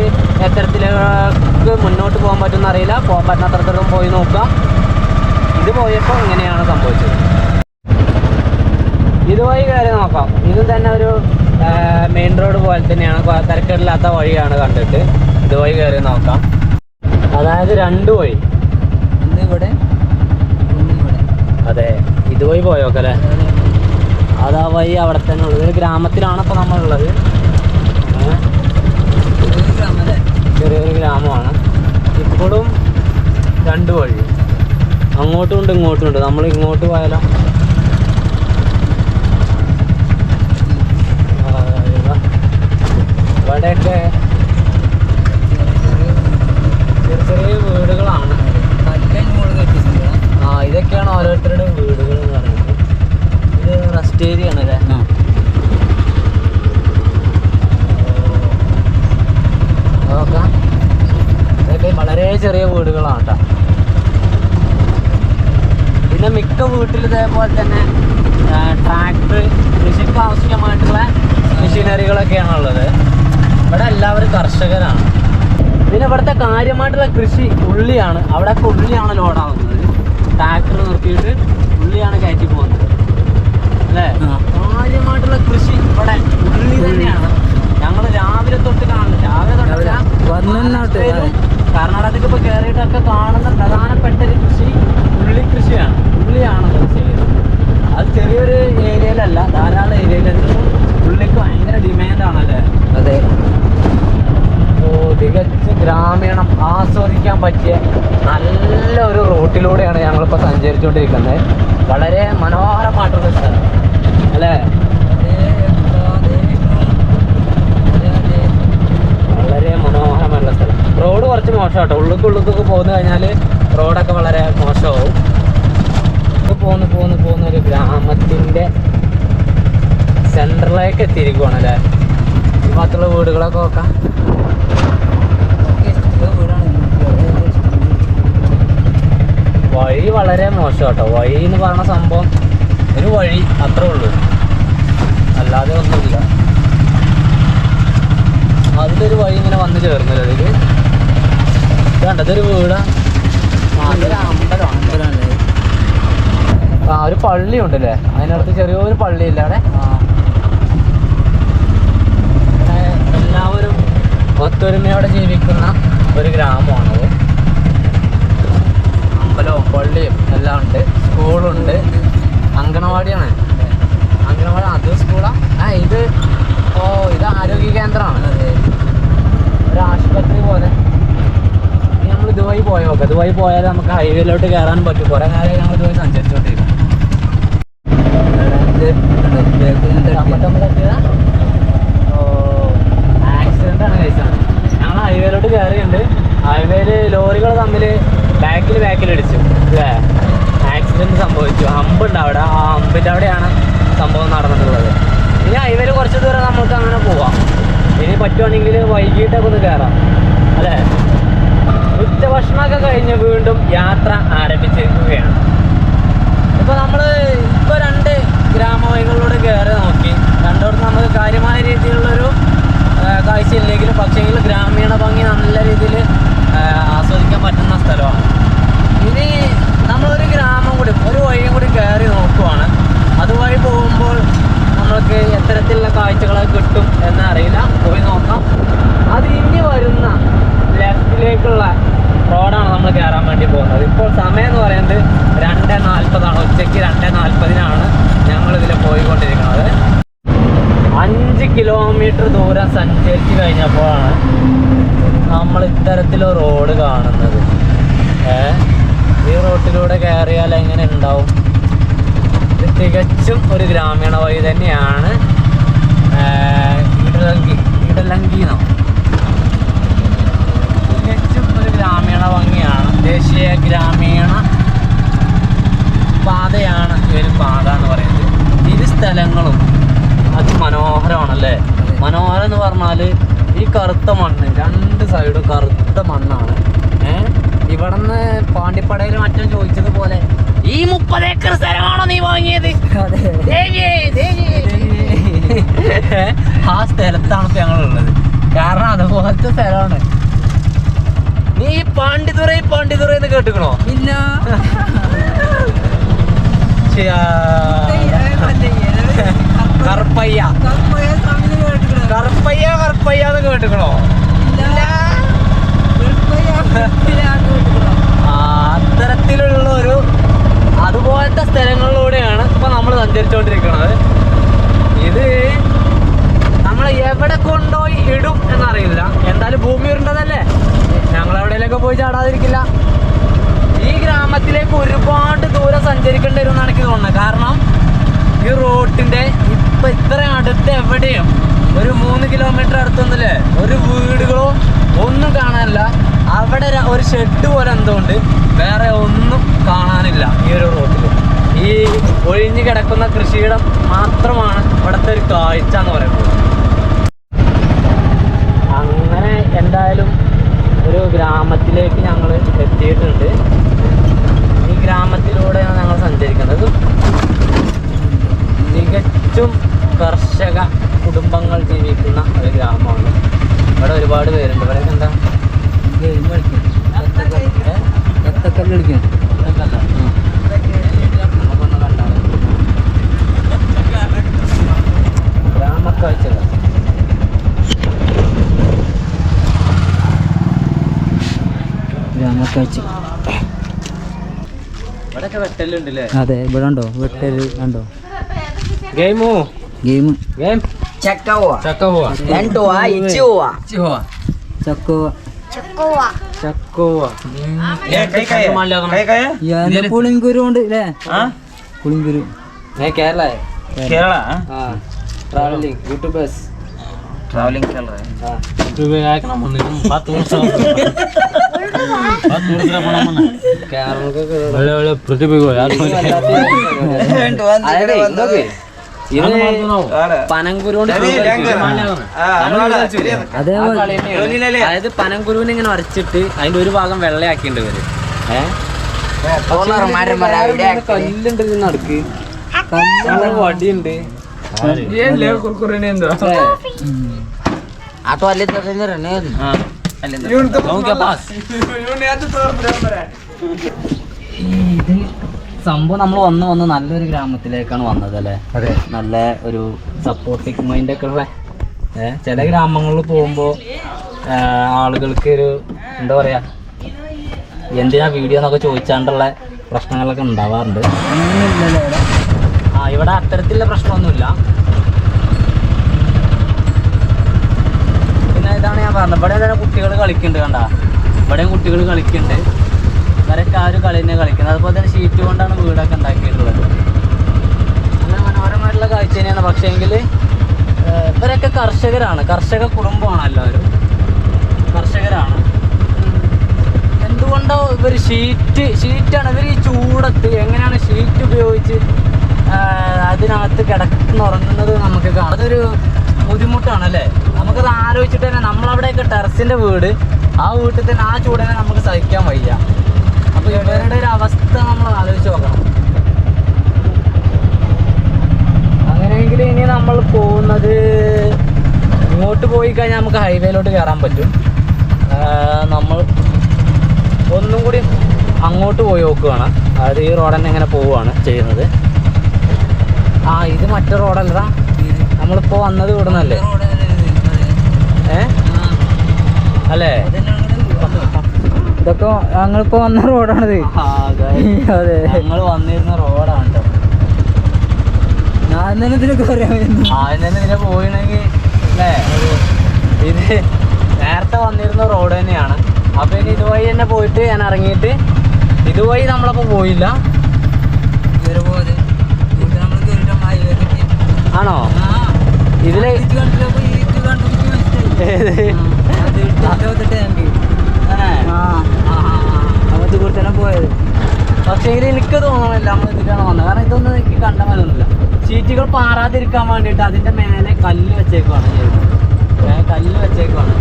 എത്തരത്തിലേക്ക് മുന്നോട്ട് പോകാൻ പറ്റുമെന്ന് അറിയില്ല. പോകാൻ പറ്റുന്നത്രത്തോളം പോയി നോക്കാം. ഇത് പോയപ്പോൾ ഇങ്ങനെയാണ് സംഭവിച്ചത്. ഇതുവഴി കയറി നോക്കാം. ഇത് തന്നെ ഒരു മെയിൻ റോഡ് പോലെ തന്നെയാണ്, തിരക്കില്ലാത്ത വഴിയാണ് കണ്ടിട്ട്. ഇതുവഴി കയറി നോക്കാം. അതായത് രണ്ട് വഴി, ഇവിടെ അതെ. ഇതുവഴി പോയോക്കല്ലേ. അത് ആ വഴി അവിടെ തന്നെ ഉള്ളത്. ഒരു ഗ്രാമത്തിലാണ് ഇപ്പോൾ നമ്മളുള്ളത്. ചെറിയൊരു ഗ്രാമമാണ്. ഇപ്പോഴും രണ്ട് വഴി, അങ്ങോട്ടും ഉണ്ട് ഇങ്ങോട്ടും ഉണ്ട്. നമ്മൾ ഇങ്ങോട്ട് പോയാലോ, ഇവിടെയൊക്കെ ചെറിയ ചെറിയ വീടുകളാണ്. ആ, ഇതൊക്കെയാണ് ഓരോരുത്തരുടെ വീടുകൾ എന്ന് പറയുന്നത്. ഇത് റെസ്റ്റ് ഏരിയ ആണ് അല്ലേ. നോക്കാം, ഇതൊക്കെ വളരെ ചെറിയ വീടുകളാണ് കേട്ടോ. പിന്നെ മിക്ക വീട്ടിൽ ഇതേപോലെ തന്നെ ട്രാക്ടർ, കൃഷിക്ക് ആവശ്യമായിട്ടുള്ള മെഷീനറികളൊക്കെയാണ് ഉള്ളത്. ഇവിടെ എല്ലാവരും കർഷകരാണ്. പിന്നെ ഇവിടുത്തെ കാര്യമായിട്ടുള്ള കൃഷി ഉള്ളിയാണ്. അവിടെയൊക്കെ ഉള്ളിയാണ് ലോഡാവുന്നത്. ട്രാക്ടർ നിർത്തിയിട്ട് ഉള്ളിയാണ് കയറ്റി പോകുന്നത് അല്ലേ. കാര്യമായിട്ടുള്ള കൃഷി ഇവിടെ ഉള്ളി തന്നെയാണ്. ഞങ്ങൾ രാവിലെ തൊട്ട് കാണുന്നു. കർണാടകത്തിൽ ഇപ്പോൾ കയറിയിട്ടൊക്കെ കാണുന്ന പ്രധാനപ്പെട്ട ഒരു കൃഷി ഉള്ളി കൃഷിയാണ്. ഉള്ളിയാണ് ചെയ്യുന്നത്. അത് ചെറിയൊരു ഏരിയയിലല്ല, ധാരാളം ഏരിയയിലുണ്ട്. ഉള്ളിക്ക് ഭയങ്കര ഡിമാൻഡാണല്ലേ. അതെ. ഓ, തികച്ച് ഗ്രാമീണം ആസ്വദിക്കാൻ പറ്റിയ നല്ല ഒരു റൂട്ടിലൂടെയാണ് ഞങ്ങളിപ്പോൾ സഞ്ചരിച്ചുകൊണ്ടിരിക്കുന്നത്. വളരെ മനോഹരമായിട്ടുള്ള സ്ഥലം അല്ലേ. വളരെ മനോഹരമായിട്ടുള്ള സ്ഥലം. റോഡ് കുറച്ച് മോശം കേട്ടോ. ഉള്ളിലേക്ക് പോന്നു കഴിഞ്ഞാൽ റോഡൊക്കെ വളരെ മോശമാവും. പോന്ന് ഒരു ഗ്രാമത്തിൻ്റെ സെൻറ്ററിലേക്ക് എത്തിയിരിക്കുവാണ് അല്ലേ. ഈ ഭാഗത്തുള്ള വീടുകളൊക്കെ നോക്കാം. വഴി വളരെ മോശം കേട്ടോ. വഴി എന്ന് പറയുന്ന സംഭവം ഒരു വഴി അത്രേ ഉള്ളൂ, അല്ലാതെ ഒന്നുമില്ല. അതിലൊരു വഴി ഇങ്ങനെ വന്ന് ചേർന്നില്ല. അതിൽ കണ്ടതൊരു വീടാ. അതൊരു അമ്പലമാണ്. ആ, ഒരു പള്ളി ഉണ്ടല്ലേ. അതിനടുത്ത് ചെറിയൊരു പള്ളിയില്ല അവിടെ. എല്ലാവരും ഒത്തൊരുമയോടെ ജീവിക്കുന്ന ഒരു ഗ്രാമമാണത്. അമ്പലവും പള്ളിയും എല്ലാം ഉണ്ട്. സ്കൂളുണ്ട്. അങ്കണവാടിയാണ്. അങ്കണവാടി അത് സ്കൂളാ. ഇത് ഇത് ആരോഗ്യ കേന്ദ്രമാണ്. ഒരു ആശുപത്രി പോലെ. ഇനി നമ്മൾ ഇതുവഴി പോയി നോക്കാം. ഇതുവഴി പോയാൽ നമുക്ക് ഹൈവേയിലോട്ട് കയറാൻ പറ്റും. കുറേ കാര്യം ഞങ്ങൾ ഇതുവഴി സഞ്ചരിച്ചുകൊണ്ടിരിക്കും. ആക്സിഡന്റ് ആണ് കഴിച്ചത്. ഞങ്ങൾ ഹൈവേയിലോട്ട് കയറിയുണ്ട്. ഹൈവേയിൽ ലോറികൾ തമ്മിൽ ബാക്കിൽ ഇടിച്ചു അല്ലേ. ആക്സിഡന്റ് സംഭവിച്ചു. ഹമ്പുണ്ട് അവിടെ. ആ ഹമ്പിൻ്റെ അവിടെയാണ് സംഭവം നടന്നിട്ടുള്ളത്. ഇനി ഹൈവേയിൽ കുറച്ച് ദൂരം നമുക്ക് അങ്ങനെ പോവാം. ഇനി പറ്റുവാണെങ്കിൽ വൈകിട്ടൊക്കെ ഒന്ന് കയറാം അല്ലേ. ഉച്ചഭക്ഷണമൊക്കെ കഴിഞ്ഞ് വീണ്ടും യാത്ര ആരംഭിച്ചിരിക്കുകയാണ്. ഇപ്പോൾ നമ്മൾ രണ്ട് ഗ്രാമവഴികളിലൂടെ കയറി നോക്കി. രണ്ടോടത്ത് നമുക്ക് കാര്യമായ രീതിയിലുള്ളൊരു കാഴ്ചയില്ലെങ്കിലും പക്ഷേങ്കിൽ ഗ്രാമീണ ഭംഗി നല്ല രീതിയിൽ ആസ്വദിക്കാൻ പറ്റുന്ന സ്ഥലമാണ്. ഇനി നമ്മളൊരു ഗ്രാമം കൂടി, ഒരു വഴിയും കൂടി കയറി നോക്കുവാണ്. അതുവഴി പോകുമ്പോൾ നമ്മൾക്ക് എത്തരത്തിലുള്ള കാഴ്ചകളൊക്കെ കിട്ടും എന്നറിയില്ല. പോയി നോക്കാം. അത് ഇനി വരുന്ന ലെഫ്റ്റിലേക്കുള്ള റോഡാണ് നമ്മൾ കയറാൻ വേണ്ടി പോകുന്നത്. ഇപ്പോൾ സമയം എന്ന് പറയുന്നത് 2:40. ഉച്ചയ്ക്ക് 2:40 ഞങ്ങളിതിൽ പോയിക്കൊണ്ടിരിക്കുന്നത്. 5 കിലോമീറ്റർ ദൂരം സഞ്ചരിച്ച് കഴിഞ്ഞപ്പോഴാണ് നമ്മൾ ഇത്തരത്തിലൊരു റോഡ് കാണുന്നത്. ഈ റോട്ടിലൂടെ കയറിയാൽ എങ്ങനെ ഉണ്ടാവും? ഇത് തികച്ചും ഒരു ഗ്രാമീണ വഴി തന്നെയാണ്. ഇടലങ്കിന്നോ തികച്ചും ഒരു ഗ്രാമീണ ഭംഗിയാണ്. ദേശീയ ഗ്രാമീണ പാതയാണ് ഈ ഒരു പാത എന്ന് പറയുന്നത്. ഇരു സ്ഥലങ്ങളും അതിമനോഹരമാണല്ലേ. മനോഹരം എന്ന് പറഞ്ഞാൽ ഈ കറുത്ത മണ്ണ്, രണ്ട് സൈഡും കറുത്ത മണ്ണാണ്. ഇവിടുന്ന് പാണ്ടിപ്പടയിൽ മറ്റും ചോദിച്ചതുപോലെ ഈ 30 ഏക്കർ സ്ഥലമാണോ നീ വാങ്ങിയത്? ആ സ്ഥലത്താണ് ഇപ്പൊ ഞങ്ങളുള്ളത്. കാരണം അതുപോലത്തെ സ്ഥലമാണ്. നീ പാണ്ടിത്തുറൈ എന്ന് കേട്ടിക്കണോ? ഇല്ല. കറുപ്പയ്യ എന്ന് കേട്ടിക്കണോ? അത്തരത്തിലുള്ള ഒരു അതുപോലത്തെ സ്ഥലങ്ങളിലൂടെയാണ് ഇപ്പൊ നമ്മൾ സഞ്ചരിച്ചുകൊണ്ടിരിക്കുന്നത്. ഇത് നമ്മൾ എവിടെ കൊണ്ടുപോയി ഇടും എന്നറിയില്ല. എന്തായാലും ഭൂമി ഉരുണ്ടതല്ലേ, ഞങ്ങൾ എവിടെയെങ്കിലൊക്കെ പോയി ചാടാതിരിക്കില്ല. ഈ ഗ്രാമത്തിലേക്ക് ഒരുപാട് ദൂരം സഞ്ചരിക്കേണ്ടി വരും എന്നാണ് എനിക്ക് തോന്നുന്നത്. കാരണം ഈ റോഡിന്റെ ഇപ്പൊ ഇത്ര അടുത്ത് എവിടെയും ഒരു 3 കിലോമീറ്റർ അടുത്തൊന്നുമില്ലേ ഒരു വീടുകളോ ഒന്നും കാണാനില്ല. അവിടെ ഒരു ഷെഡ് പോലെ എന്തുകൊണ്ട് വേറെ ഒന്നും കാണാനില്ല ഈ ഒരു റോഡിൽ. ഈ ഒഴിഞ്ഞു കിടക്കുന്ന കൃഷിയിടം മാത്രമാണ് ഇവിടുത്തെ ഒരു കാഴ്ച എന്ന് പറയുന്നത്. അങ്ങനെ എന്തായാലും ഒരു ഗ്രാമത്തിലേക്ക് ഞങ്ങൾ എത്തിയിട്ടുണ്ട്. ഈ ഗ്രാമത്തിലൂടെയാണ് ഞങ്ങൾ സഞ്ചരിക്കുന്നത്. തികച്ചും കർഷക കുടുംബങ്ങൾ ജീവിക്കുന്ന ഒരു ഗ്രാമമാണ്. ഇവിടെ ഒരുപാട് പേരുണ്ട്. ഇവിടെ എന്താ ഗെയിം കളിക്കും, കത്തക്കല്ല് കളിക്കും. നമുക്കൊന്ന് കണ്ടാൽ ഗ്രാമക്കാഴ്ചകൾ. ഗ്രാമക്കാഴ്ച ഇവിടെയൊക്കെ വെട്ടലുണ്ടല്ലേ? അതെ, ഇവിടെ ഉണ്ടോ വെട്ടല്? കണ്ടോ ഗെയിം പുളിങ്കുരു ഉണ്ട് അല്ലേ? പുളിങ്കുരു കേരള ട്രാവലിംഗ് യൂട്യൂബേഴ്സ് ट्रैवलिंग चल रहा है यूट्यूब पे आके ना मन बात ಒಳ್ಳೆ ಪ್ರತಿಭೆ അതായത് പനങ്കുരുവിനെ ഇങ്ങനെ വരച്ചിട്ട് അതിന്റെ ഒരു ഭാഗം വെള്ളയാക്കിണ്ട് വരും. കല്ലുണ്ട് നടുക്ക്, വടിയുണ്ട്. ഇത് സംഭവം നമ്മൾ വന്ന് നല്ലൊരു ഗ്രാമത്തിലേക്കാണ് വന്നത് അല്ലേ? അതെ, നല്ല ഒരു സപ്പോർട്ടിങ് മൈൻഡ് ഒക്കെ ഉള്ള. ചില ഗ്രാമങ്ങളിൽ പോകുമ്പോൾ ആളുകൾക്ക് ഒരു എന്താ പറയാ, എന്തിനാ വീഡിയോ എന്നൊക്കെ ചോദിച്ചാണ്ടുള്ള പ്രശ്നങ്ങളൊക്കെ ഉണ്ടാവാറുണ്ട്. ഇവിടെ അത്തരത്തിലുള്ള പ്രശ്നമൊന്നുമില്ല. പിന്നെ ഇതാണ് ഞാൻ പറഞ്ഞത്, ഇവിടെ തന്നെ കുട്ടികൾ കളിക്കുന്നുണ്ട്. കണ്ട, ഇവിടെയും കുട്ടികൾ കളിക്കുന്നുണ്ട്. ഇവരൊക്കെ ആ ഒരു കളി തന്നെ കളിക്കുന്നത്. അതുപോലെ തന്നെ ഷീറ്റ് കൊണ്ടാണ് വീടൊക്കെ ഉണ്ടാക്കിയിട്ടുള്ളത്. അങ്ങനെ മനോഹരമായിട്ടുള്ള കാഴ്ച തന്നെയാണ്. പക്ഷേ എങ്കിൽ ഇവരൊക്കെ കർഷകരാണ്, കർഷക കുടുംബമാണ്. എല്ലാവരും കർഷകരാണ്. എന്തുകൊണ്ടോ ഇവർ ഷീറ്റാണ് ഇവർ ഈ ചൂടത്ത് എങ്ങനെയാണ് ഷീറ്റ് ഉപയോഗിച്ച് അതിനകത്ത് കിടന്നുറങ്ങുന്നത് നമുക്ക് കാണാം. അതൊരു ബുദ്ധിമുട്ടാണല്ലേ? നമുക്കത് ആലോചിച്ചിട്ട് തന്നെ നമ്മളവിടെയൊക്കെ ടെറസിൻ്റെ വീട്, ആ വീട്ടിൽ തന്നെ ആ ചൂടിനെ നമുക്ക് സഹിക്കാൻ വയ്യ. അപ്പോൾ ഇവരുടെ ഒരു അവസ്ഥ നമ്മൾ ആലോചിച്ച് നോക്കണം. അങ്ങനെയെങ്കിൽ ഇനി നമ്മൾ പോകുന്നത് ഇങ്ങോട്ട് പോയി കഴിഞ്ഞാൽ നമുക്ക് ഹൈവേയിലോട്ട് കയറാൻ പറ്റും. നമ്മൾ ഒന്നും കൂടി അങ്ങോട്ട് പോയി നോക്കുകയാണ്. അതായത് ഈ റോഡ് തന്നെ ഇങ്ങനെ പോവുകയാണ് ചെയ്യുന്നത്. ഇത് മറ്റേ റോഡല്ലടാ, നമ്മളിപ്പോൾ വന്നത് ഇവിടെ നിന്നല്ലേ? അല്ലേ? ഇതൊക്കെ ഞങ്ങളിപ്പോൾ വന്ന റോഡാണിത്. അതെ, ഞങ്ങൾ വന്നിരുന്ന റോഡാണ് കേട്ടോ. ഞാൻ തന്നെ ഇതിനൊക്കെ ഇതിനെ പോയിണെങ്കിൽ അല്ലേ? ഇത് നേരത്തെ വന്നിരുന്ന റോഡ് തന്നെയാണ്. അപ്പോൾ ഇനി ഇതുവഴി തന്നെ പോയിട്ട് ഞാൻ ഇറങ്ങിയിട്ട് ഇതുവഴി നമ്മളപ്പോൾ പോയില്ല. ആണോ? ഇതില് പോയത്. പക്ഷേ എനിക്ക് തോന്നണില്ല നമ്മൾ ഇതിലാണ് വന്നത്. കാരണം ഇതൊന്നും എനിക്ക് കണ്ട മലൊന്നുമില്ല. ഷീറ്റുകൾ പാറാതിരിക്കാൻ വേണ്ടിയിട്ട് അതിന്റെ മേലെ കല്ല് വെച്ചേക്കുവാണ് ചെയ്യുന്നത്. കല്ല് വെച്ചേക്കുവാണ്.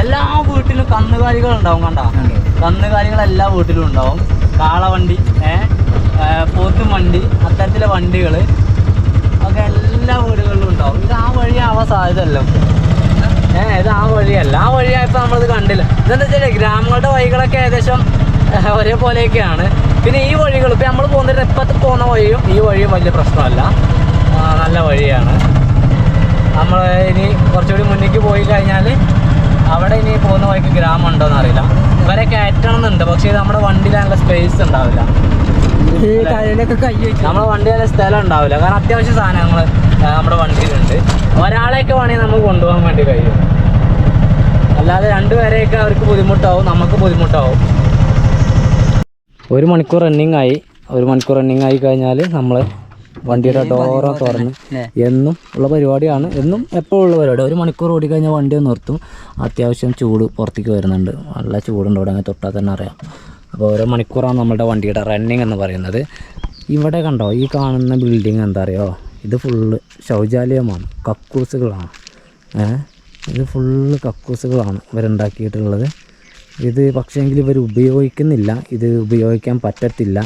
എല്ലാ വീട്ടിലും കന്നുകാലികൾ ഉണ്ടാവും. കണ്ട കന്നുകാലികൾ എല്ലാ വീട്ടിലും ഉണ്ടാവും. കാളവണ്ടി, പോത്തും വണ്ടി, അത്തരത്തിലെ വണ്ടികൾ ഒക്കെ എല്ലാ വീടുകളിലും ഉണ്ടാവും. ഇത് ആ വഴിയാവാൻ സാധ്യതയല്ല. ഇത് ആ വഴിയല്ല. ആ വഴിയായപ്പോൾ നമ്മളിത് കണ്ടില്ല. ഇതെന്താ വെച്ചാൽ ഗ്രാമങ്ങളുടെ വഴികളൊക്കെ ഏകദേശം ഒരേപോലെയൊക്കെയാണ്. പിന്നെ ഈ വഴികൾ ഇപ്പം നമ്മൾ പോകുന്നത് ഇപ്പത്തെ പോകുന്ന വഴിയും ഈ വഴിയും വലിയ പ്രശ്നമല്ല, നല്ല വഴിയാണ്. നമ്മൾ ഇനി കുറച്ചുകൂടി മുന്നിലേക്ക് പോയി കഴിഞ്ഞാൽ അവിടെ ഇനി പോകുന്ന വഴിക്ക് ഗ്രാമം ഉണ്ടോയെന്ന് അറിയില്ല. വരെ കയറ്റണം എന്നുണ്ട്, പക്ഷേ ഇത് നമ്മുടെ വണ്ടിയിൽ നല്ല സ്പേസ് ഉണ്ടാവില്ല. നമ്മുടെ വണ്ടി നല്ല സ്ഥലം ഉണ്ടാവില്ല. കാരണം അത്യാവശ്യം സാധനങ്ങൾ നമ്മുടെ വണ്ടിയിലുണ്ട്. ഒരാളെയൊക്കെ വേണമെങ്കിൽ നമുക്ക് കൊണ്ടുപോകാൻ വേണ്ടി കഴിയും. അല്ലാതെ രണ്ടുപേരെയൊക്കെ അവർക്ക് ബുദ്ധിമുട്ടാവും, നമുക്ക് ബുദ്ധിമുട്ടാവും. 1 മണിക്കൂർ റണ്ണിങ് ആയി കഴിഞ്ഞാൽ നമ്മൾ വണ്ടിയുടെ ഡോറ് തുറന്ന് എന്നും ഉള്ള പരിപാടിയാണ്. എന്നും എപ്പോഴും ഉള്ള പരിപാടി. 1 മണിക്കൂർ ഓടിക്കഴിഞ്ഞാൽ വണ്ടി നിർത്തും. അത്യാവശ്യം ചൂട് പുറത്തേക്ക് വരുന്നുണ്ട്. നല്ല ചൂടുണ്ട് ഇവിടെ, അങ്ങനെ തൊട്ടാൽ തന്നെ അറിയാം. അപ്പോൾ 1 മണിക്കൂറാണ് നമ്മുടെ വണ്ടിയുടെ റണ്ണിങ് എന്ന് പറയുന്നത്. ഇവിടെ കണ്ടോ, ഈ കാണുന്ന ബിൽഡിങ് എന്താ അറിയോ? ഇത് ഫുള്ള് ശൗചാലയമാണ്, കക്കൂസുകളാണ്. ഇത് ഫുള്ള് കക്കൂസുകളാണ് ഇവരുണ്ടാക്കിയിട്ടുള്ളത്. ഇത് പക്ഷേങ്കിൽ ഇവർ ഉപയോഗിക്കുന്നില്ല, ഇത് ഉപയോഗിക്കാൻ പറ്റത്തില്ല,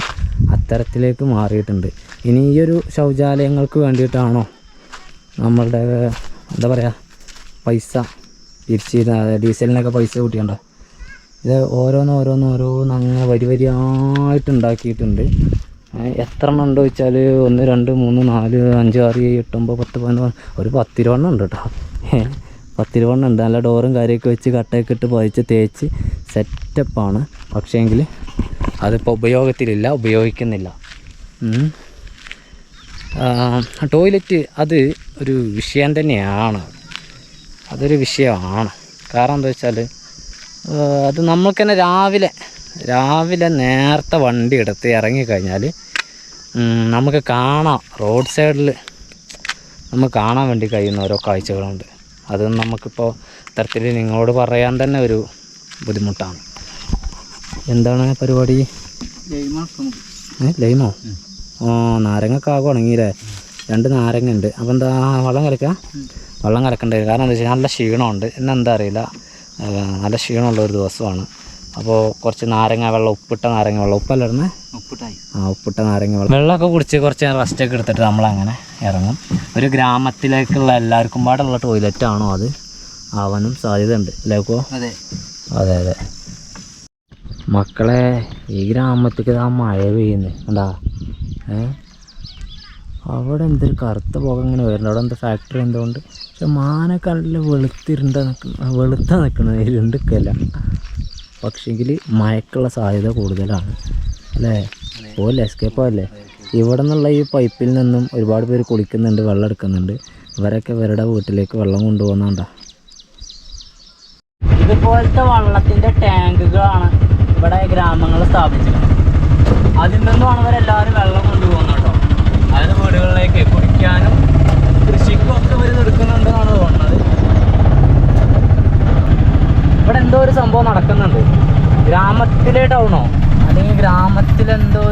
അത്തരത്തിലേക്ക് മാറിയിട്ടുണ്ട്. ഇനി ഈ ഒരു ശൗചാലയങ്ങൾക്ക് വേണ്ടിയിട്ടാണോ നമ്മളുടെ എന്താ പറയുക പൈസ തിരിച്ച് ഡീസലിനൊക്കെ പൈസ കൂട്ടിയുണ്ടോ? ഇത് ഓരോന്ന് അങ്ങനെ വരിയായിട്ട് ഉണ്ടാക്കിയിട്ടുണ്ട്. എത്ര എണ്ണം ഉണ്ടോ ചോദിച്ചാൽ 1 2 3 4 5 6 7 8 9 10 11 ഒരു 10-20 ഉണ്ട് കേട്ടോ. 10-20 ഉണ്ട്. നല്ല ഡോറും കാര്യമൊക്കെ വെച്ച് കട്ടയൊക്കെ ഇട്ട് പതിച്ച് തേച്ച് സെറ്റപ്പാണ്. പക്ഷേങ്കിൽ അതിപ്പോൾ ഉപയോഗിക്കുന്നില്ല. ടോയ്ലറ്റ് അത് ഒരു വിഷയം തന്നെയാണ്. അതൊരു വിഷയമാണ്. കാരണം എന്താ വെച്ചാൽ അത് നമ്മൾക്ക് തന്നെ രാവിലെ നേരത്തെ വണ്ടി എടുത്ത് ഇറങ്ങിക്കഴിഞ്ഞാൽ നമുക്ക് കാണാം. റോഡ് സൈഡിൽ നമുക്ക് കാണാൻ വേണ്ടി കഴിയുന്ന ഓരോ കാഴ്ചകളുണ്ട്. അത് നമുക്കിപ്പോൾ ഇത്തരത്തിൽ നിങ്ങളോട് പറയാൻ തന്നെ ഒരു ബുദ്ധിമുട്ടാണ്. എന്താണ് പരിപാടി? ലൈമോ? നാരങ്ങക്കാകെ ഉണങ്ങിയില്ലേ? 2 നാരങ്ങ ഉണ്ട്. അപ്പോൾ എന്താ വെള്ളം കലക്കണ്ടേ? കാരണം എന്താ വെച്ചാൽ നല്ല ക്ഷീണമുണ്ട്. ഇന്നെന്താ അറിയില്ല, നല്ല ക്ഷീണമുള്ള ഒരു ദിവസമാണ്. അപ്പോൾ കുറച്ച് നാരങ്ങ വെള്ളം, ഉപ്പിട്ട നാരങ്ങ വെള്ളം, ഉപ്പല്ല ഇടുന്നത്? ഉപ്പിട്ട നാരങ്ങ വെള്ളമൊക്കെ കുടിച്ച് കുറച്ച് റെസ്റ്റൊക്കെ എടുത്തിട്ട് നമ്മളങ്ങനെ ഇറങ്ങും. ഒരു ഗ്രാമത്തിലേക്കുള്ള എല്ലാവർക്കും പാടുള്ള ടോയ്ലറ്റാണോ അത് ആവാനും സാധ്യതയുണ്ട് അല്ലേ? അതെ. മക്കളെ, ഈ ഗ്രാമത്തേക്ക് ആ മഴ പെയ്യുന്നത് കണ്ടാ? അവിടെ എന്തൊരു കറുത്ത പുക ഇങ്ങനെ വരുന്നുണ്ട്. അവിടെ എന്താ ഫാക്ടറി എന്തുകൊണ്ട്? പക്ഷെ മാനൊക്കെ നല്ല വെളുത്ത നിൽക്കുന്നത്, ഇരുണ്ടൊക്കെയല്ല. പക്ഷേങ്കിൽ മഴക്കുള്ള സാധ്യത കൂടുതലാണ് അല്ലേ? പോലെ എസ്കേപ്പല്ലേ? ഇവിടെ നിന്നുള്ള ഈ പൈപ്പിൽ നിന്നും ഒരുപാട് പേര് കുളിക്കുന്നുണ്ട്, വെള്ളം എടുക്കുന്നുണ്ട്. ഇവരൊക്കെ ഇവരുടെ വീട്ടിലേക്ക് വെള്ളം കൊണ്ടുപോകുന്നുണ്ടോ? ഇതുപോലത്തെ വെള്ളത്തിൻ്റെ ടാങ്കുകളാണ് ഇവിടെ ഗ്രാമങ്ങൾ സ്ഥാപിച്ചത്. അതിൽ നിന്നുമാണ് ഇവരെല്ലാവരും വെള്ളം കൊണ്ടുപോകുന്നത് കേട്ടോ. അതായത് വീടുകളിലേക്ക് കുടിക്കാനും കൃഷിക്കും ഒക്കെ ഇവർ എടുക്കുന്നുണ്ടെന്നാണ് തോന്നുന്നത്. ഇവിടെ എന്തോ ഒരു സംഭവം നടക്കുന്നുണ്ട്. ഗ്രാമത്തിലെ ടൗണോ അല്ലെങ്കിൽ ഗ്രാമത്തിലെന്തോ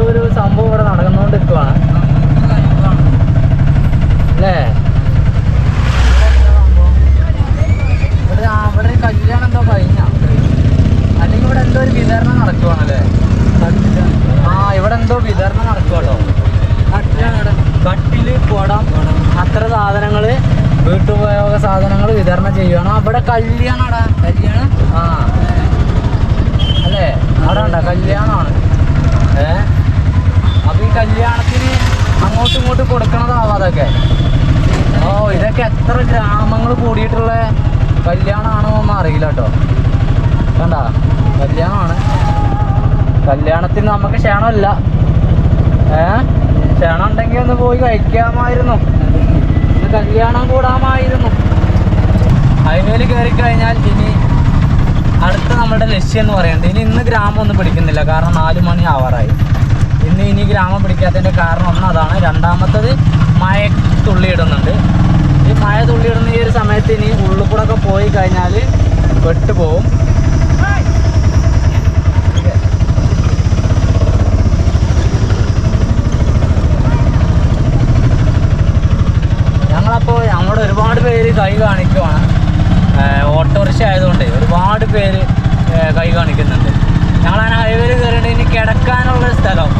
ഒരു സംഭവം ഇവിടെ നടന്നുകൊണ്ടിരിക്കുകയാണ് അല്ലേ? ഇവിടെ കല്യാണം എന്തോ കഴിഞ്ഞ, അല്ലെങ്കിൽ ഇവിടെ എന്തോ ഒരു വിതരണം നടക്കുവാണല്ലേ? ഇവിടെ എന്തോ വിതരണം നടക്കുക കേട്ടോ. കട്ടില്, കുടം, അത്ര സാധനങ്ങൾ, വീട്ടുപയോഗ സാധനങ്ങൾ വിതരണം ചെയ്യുകയാണ്. അവിടെ കല്യാണടാ, കല്യാണം അല്ലേ? അവിടെ ഉണ്ടോ കല്യാണമാണ്? അപ്പോൾ ഈ കല്യാണത്തിന് അങ്ങോട്ടും ഇങ്ങോട്ടും കൊടുക്കണതാവും അതൊക്കെ. ഇതൊക്കെ എത്ര ഗ്രാമങ്ങൾ കൂടിയിട്ടുള്ള കല്യാണമാണോ ഒന്നും അറിയില്ല കേട്ടോ. കണ്ട കല്യാണമാണ്. കല്യാണത്തിന് നമുക്ക് ക്ഷണമില്ല. ക്ഷണം ഉണ്ടെങ്കിൽ ഒന്ന് പോയി കഴിക്കാമായിരുന്നു, കല്യാണം കൂടാമായിരുന്നു. ഹൈവേയിൽ കയറി കഴിഞ്ഞാൽ ഇനി അടുത്ത നമ്മുടെ ലക്ഷ്യം എന്ന് പറയുന്നത്, ഇന്ന് ഗ്രാമം ഒന്നും പിടിക്കുന്നില്ല. കാരണം 4 മണി ആവാറായി. ഇനി ഗ്രാമം പിടിക്കാത്തതിൻ്റെ കാരണം ഒന്ന് അതാണ്. രണ്ടാമത്തത് മഴ തുള്ളിയിടുന്നുണ്ട്. ഈ മഴ തുള്ളിയിടുന്ന ഈ ഒരു സമയത്ത് ഇനി ഉള്ളിൽ കൂടെ ഒക്കെ പോയി കഴിഞ്ഞാൽ പെട്ടുപോകും. ഞങ്ങളപ്പോൾ നമ്മുടെ ഒരുപാട് പേര് കൈ കാണിക്കുവാണ്. ഓട്ടോറിക്ഷ ആയതുകൊണ്ട് ഒരുപാട് പേര് കൈ കാണിക്കുന്നുണ്ട്. ഞങ്ങളങ്ങനെ ഹൈവേയിൽ കയറിയിട്ട് ഇനി കിടക്കാനുള്ള സ്ഥലം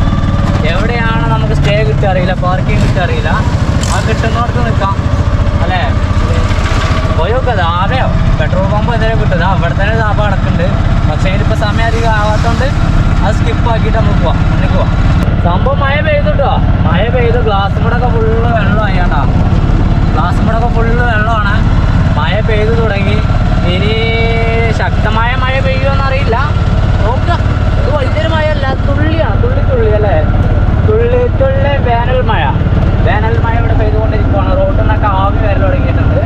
എവിടെയാണ് നമുക്ക് സ്റ്റേ കിട്ടുക അറിയില്ല, പാർക്കിംഗ് കിട്ടുക അറിയില്ല. ആ കിട്ടുന്നവർക്ക് നിൽക്കാം അല്ലേ. പോയി നോക്കാം. ആകെയോ പെട്രോൾ പമ്പ് എന്തെങ്കിലും കിട്ടുക അവിടെ തന്നെ താപം കിടക്കുന്നുണ്ട്. പക്ഷേ ഇതിപ്പോൾ സമയം അധികം ആവാത്തതുകൊണ്ട് അത് സ്കിപ്പാക്കിയിട്ട് നമുക്ക് പോവാം. എന്നിട്ട് പോവാം. സംഭവം മഴ പെയ്തു കേട്ടോ. മഴ പെയ്ത് ഗ്ലാസും കൂടെ ഒക്കെ ഫുള്ള് വെള്ളമായി കേട്ടോ. ഗ്ലാസും കൂടെ ഒക്കെ ഫുള്ള് വെള്ളമാണ്. മഴ പെയ്തു തുടങ്ങി. ഇനി ശക്തമായ മഴ പെയ്യുമെന്നറിയില്ല. നോക്കുക. ഇത് വലിയൊരു മഴയല്ല, തുള്ളിയാണ്. തുള്ളി അല്ലേ. തുള്ളി വേനൽ മഴ ഇവിടെ പെയ്തുകൊണ്ടിരിക്കുകയാണ്. റോഡിൽ നിന്നൊക്കെ ആവി വരൽ തുടങ്ങിയിട്ടുണ്ട്.